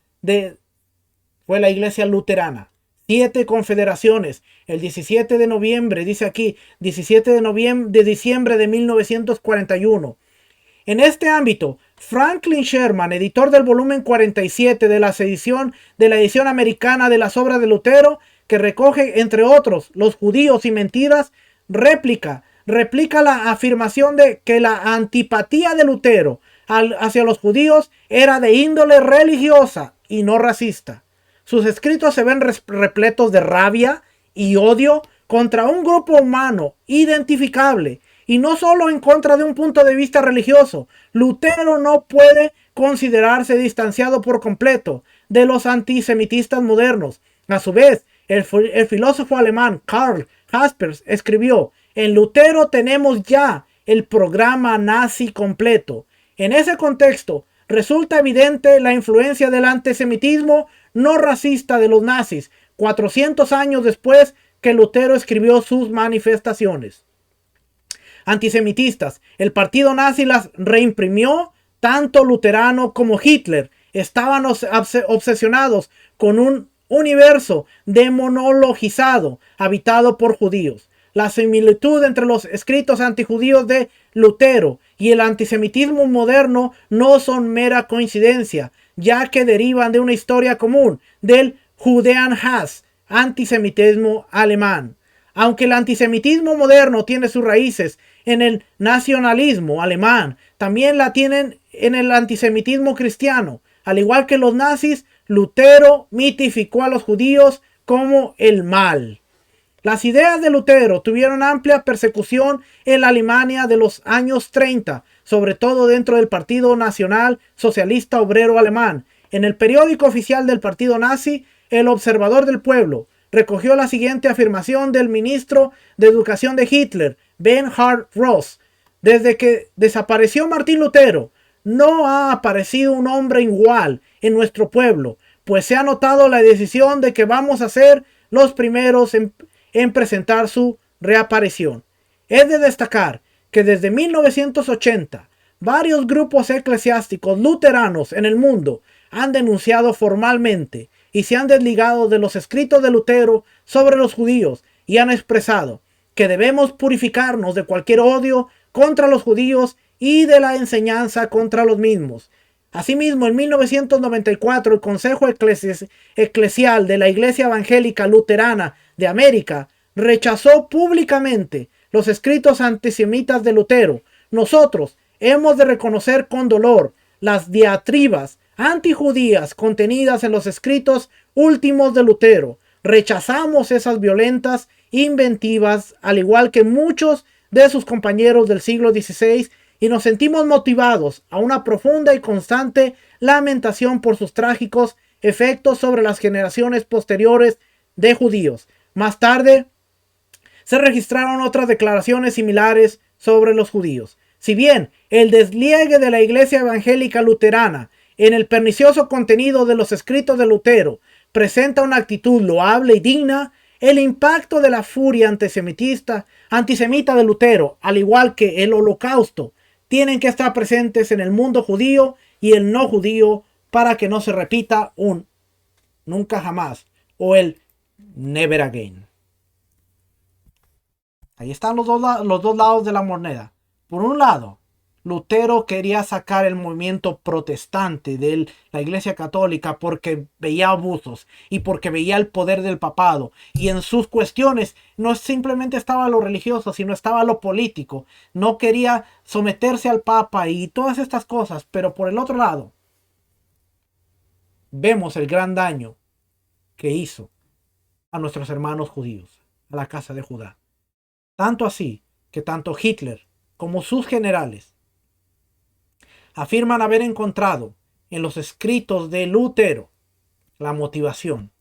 fue la iglesia luterana. 7 confederaciones. El 17 de noviembre, dice aquí, 17 de diciembre de 1941. En este ámbito, Franklin Sherman, editor del volumen 47 de la edición americana de las obras de Lutero, que recoge, entre otros, los judíos y mentiras, replica la afirmación de que la antipatía de Lutero hacia los judíos era de índole religiosa y no racista. Sus escritos se ven repletos de rabia y odio contra un grupo humano identificable, y no solo en contra de un punto de vista religioso. Lutero no puede considerarse distanciado por completo de los antisemitistas modernos. A su vez, el filósofo alemán Karl Jaspers escribió: en Lutero tenemos ya el programa nazi completo. En ese contexto, resulta evidente la influencia del antisemitismo no racista de los nazis, 400 años después que Lutero escribió sus manifestaciones antisemitistas. El partido nazi las reimprimió. Tanto Luterano como Hitler estaban obsesionados con un universo demonologizado, habitado por judíos. La similitud entre los escritos antijudíos de Lutero y el antisemitismo moderno no son mera coincidencia, ya que derivan de una historia común, del Judenhass, antisemitismo alemán. Aunque el antisemitismo moderno tiene sus raíces en el nacionalismo alemán, también la tienen en el antisemitismo cristiano. Al igual que los nazis, Lutero mitificó a los judíos como el mal. Las ideas de Lutero tuvieron amplia persecución en la Alemania de los años 30, sobre todo dentro del Partido Nacional Socialista Obrero Alemán. En el periódico oficial del partido nazi, El Observador del Pueblo, recogió la siguiente afirmación del ministro de Educación de Hitler, Bernhard Ross: desde que desapareció Martín Lutero, no ha aparecido un hombre igual en nuestro pueblo, pues se ha notado la decisión de que vamos a ser los primeros en presentar su reaparición. Es de destacar que desde 1980, varios grupos eclesiásticos luteranos en el mundo han denunciado formalmente y se han desligado de los escritos de Lutero sobre los judíos y han expresado que debemos purificarnos de cualquier odio contra los judíos y de la enseñanza contra los mismos. Asimismo, en 1994, el Consejo Eclesial de la Iglesia Evangélica Luterana de América rechazó públicamente los escritos antisemitas de Lutero. Nosotros hemos de reconocer con dolor las diatribas antijudías contenidas en los escritos últimos de Lutero. Rechazamos esas violentas inventivas, al igual que muchos de sus compañeros del siglo XVI, y nos sentimos motivados a una profunda y constante lamentación por sus trágicos efectos sobre las generaciones posteriores de judíos. Más tarde, se registraron otras declaraciones similares sobre los judíos. Si bien el desliegue de la Iglesia Evangélica Luterana en el pernicioso contenido de los escritos de Lutero presenta una actitud loable y digna, el impacto de la furia antisemita de Lutero, al igual que el Holocausto, tienen que estar presentes en el mundo judío y el no judío para que no se repita un nunca jamás o el never again. Ahí están los dos lados de la moneda. Por un lado, Lutero quería sacar el movimiento protestante de la Iglesia Católica porque veía abusos y porque veía el poder del papado, y en sus cuestiones no simplemente estaba lo religioso, sino estaba lo político. No quería someterse al papa y todas estas cosas. Pero por el otro lado, vemos el gran daño que hizo a nuestros hermanos judíos, a la casa de Judá. Tanto así que tanto Hitler como sus generales afirman haber encontrado en los escritos de Lutero la motivación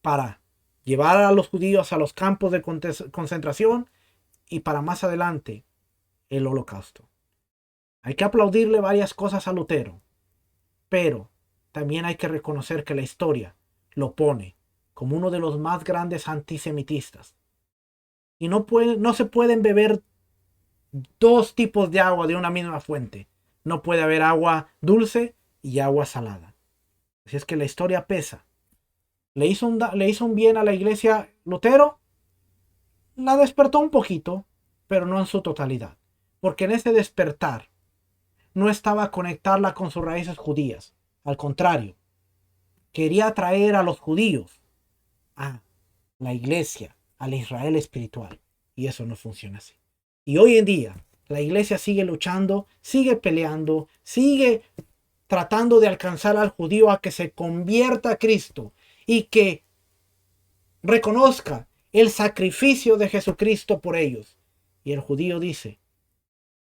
para llevar a los judíos a los campos de concentración y para más adelante el Holocausto. Hay que aplaudirle varias cosas a Lutero, pero también hay que reconocer que la historia lo pone como uno de los más grandes antisemitistas. Y no se pueden beber dos tipos de agua de una misma fuente. No puede haber agua dulce y agua salada. Así es que la historia pesa. ¿Le hizo un bien a la iglesia Lutero? La despertó un poquito, pero no en su totalidad. Porque en ese despertar no estaba a conectarla con sus raíces judías. Al contrario, quería atraer a los judíos a la iglesia, al Israel espiritual. Y eso no funciona así. Y hoy en día, la iglesia sigue luchando, sigue peleando, sigue tratando de alcanzar al judío a que se convierta a Cristo y que reconozca el sacrificio de Jesucristo por ellos. Y el judío dice,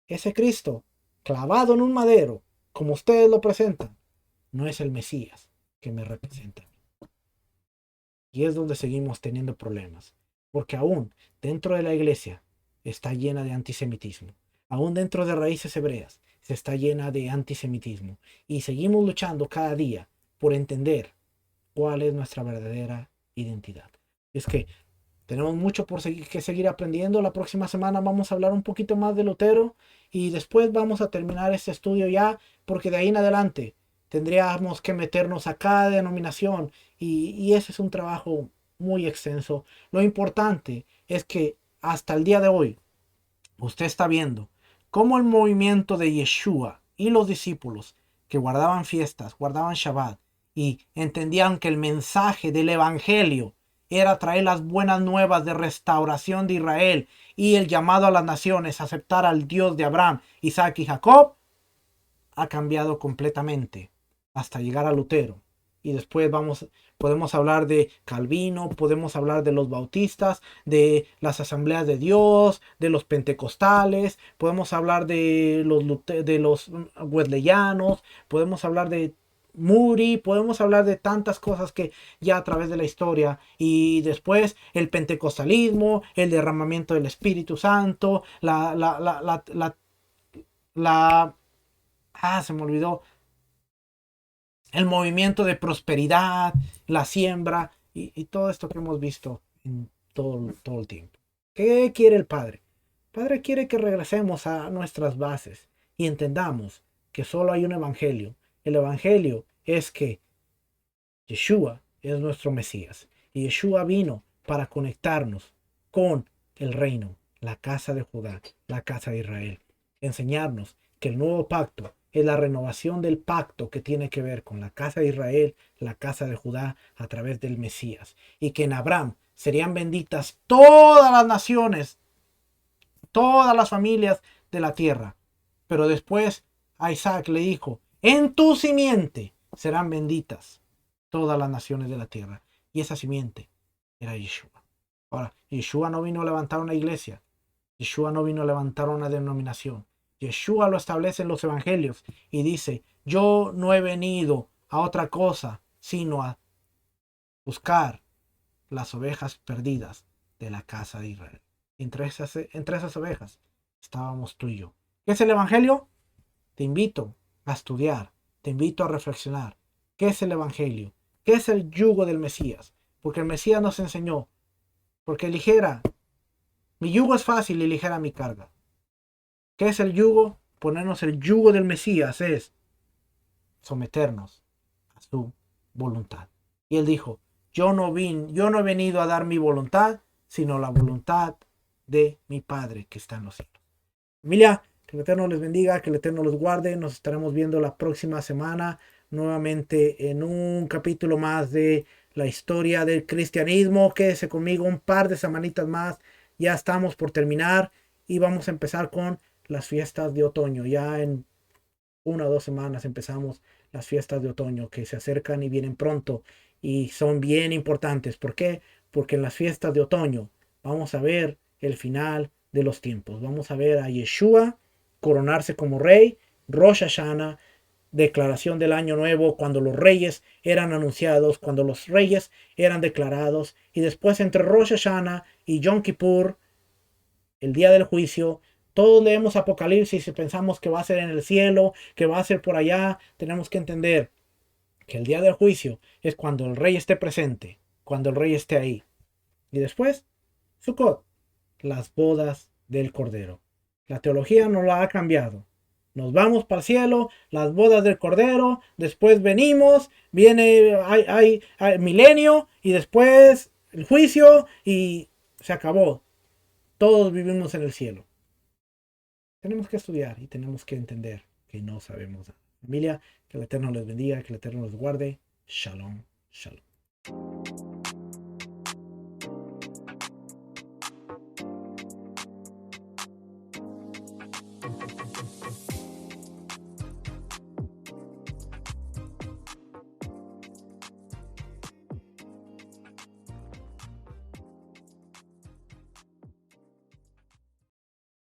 ese Cristo clavado en un madero, como ustedes lo presentan, no es el Mesías que me representa. Y es donde seguimos teniendo problemas, porque aún dentro de la iglesia está llena de antisemitismo. Aún dentro de raíces hebreas se está llena de antisemitismo. Y seguimos luchando cada día por entender cuál es nuestra verdadera identidad. Es que tenemos mucho que seguir aprendiendo. La próxima semana vamos a hablar un poquito más de Lutero y después vamos a terminar este estudio ya, porque de ahí en adelante tendríamos que meternos a cada denominación y ese es un trabajo muy extenso. Lo importante es que hasta el día de hoy usted está viendo cómo el movimiento de Yeshua y los discípulos que guardaban fiestas, guardaban Shabbat y entendían que el mensaje del Evangelio era traer las buenas nuevas de restauración de Israel y el llamado a las naciones a aceptar al Dios de Abraham, Isaac y Jacob, ha cambiado completamente hasta llegar a Lutero. Y después podemos hablar de Calvino, podemos hablar de los bautistas, de las asambleas de Dios, de los pentecostales, podemos hablar de los wesleyanos, podemos hablar de Moody, podemos hablar de tantas cosas que ya a través de la historia, y después el pentecostalismo, el derramamiento del Espíritu Santo, se me olvidó, el movimiento de prosperidad, la siembra y todo esto que hemos visto en todo el tiempo. ¿Qué quiere el Padre? El Padre quiere que regresemos a nuestras bases y entendamos que solo hay un evangelio. El evangelio es que Yeshua es nuestro Mesías y Yeshua vino para conectarnos con el reino, la casa de Judá, la casa de Israel. Enseñarnos que el nuevo pacto es la renovación del pacto que tiene que ver con la casa de Israel, la casa de Judá, a través del Mesías. Y que en Abraham serían benditas todas las naciones, todas las familias de la tierra. Pero después a Isaac le dijo, en tu simiente serán benditas todas las naciones de la tierra. Y esa simiente era Yeshua. Ahora, Yeshua no vino a levantar una iglesia. Yeshua no vino a levantar una denominación. Yeshua lo establece en los evangelios y dice, yo no he venido a otra cosa sino a buscar las ovejas perdidas de la casa de Israel. Entre esas ovejas estábamos tú y yo. ¿Qué es el evangelio? Te invito a estudiar, te invito a reflexionar. ¿Qué es el evangelio? ¿Qué es el yugo del Mesías? Porque el Mesías nos enseñó, porque mi yugo es fácil y ligera mi carga. ¿Qué es el yugo? Ponernos el yugo del Mesías es someternos a su voluntad. Y él dijo, yo no he venido a dar mi voluntad, sino la voluntad de mi Padre que está en los cielos. Familia, que el Eterno les bendiga, que el Eterno los guarde. Nos estaremos viendo la próxima semana nuevamente en un capítulo más de la historia del cristianismo. Quédese conmigo un par de semanitas más. Ya estamos por terminar y vamos a empezar con las fiestas de otoño. Ya en 1 o 2 semanas empezamos las fiestas de otoño que se acercan y vienen pronto y son bien importantes. ¿Por qué? Porque en las fiestas de otoño vamos a ver el final de los tiempos. Vamos a ver a Yeshua coronarse como rey, Rosh Hashanah, declaración del año nuevo, cuando los reyes eran anunciados, cuando los reyes eran declarados, y después entre Rosh Hashanah y Yom Kippur, el día del juicio. Todos leemos Apocalipsis y pensamos que va a ser en el cielo, que va a ser por allá. Tenemos que entender que el día del juicio es cuando el rey esté presente cuando el rey esté ahí. Y después, Sukkot, las bodas del Cordero. La teología no la ha cambiado. Nos vamos para el cielo, las bodas del Cordero, después venimos, viene, hay milenio y después el juicio y se acabó. Todos vivimos en el cielo. Tenemos que estudiar y tenemos que entender que no sabemos nada. Familia, que el Eterno les bendiga, que el Eterno los guarde. Shalom, shalom.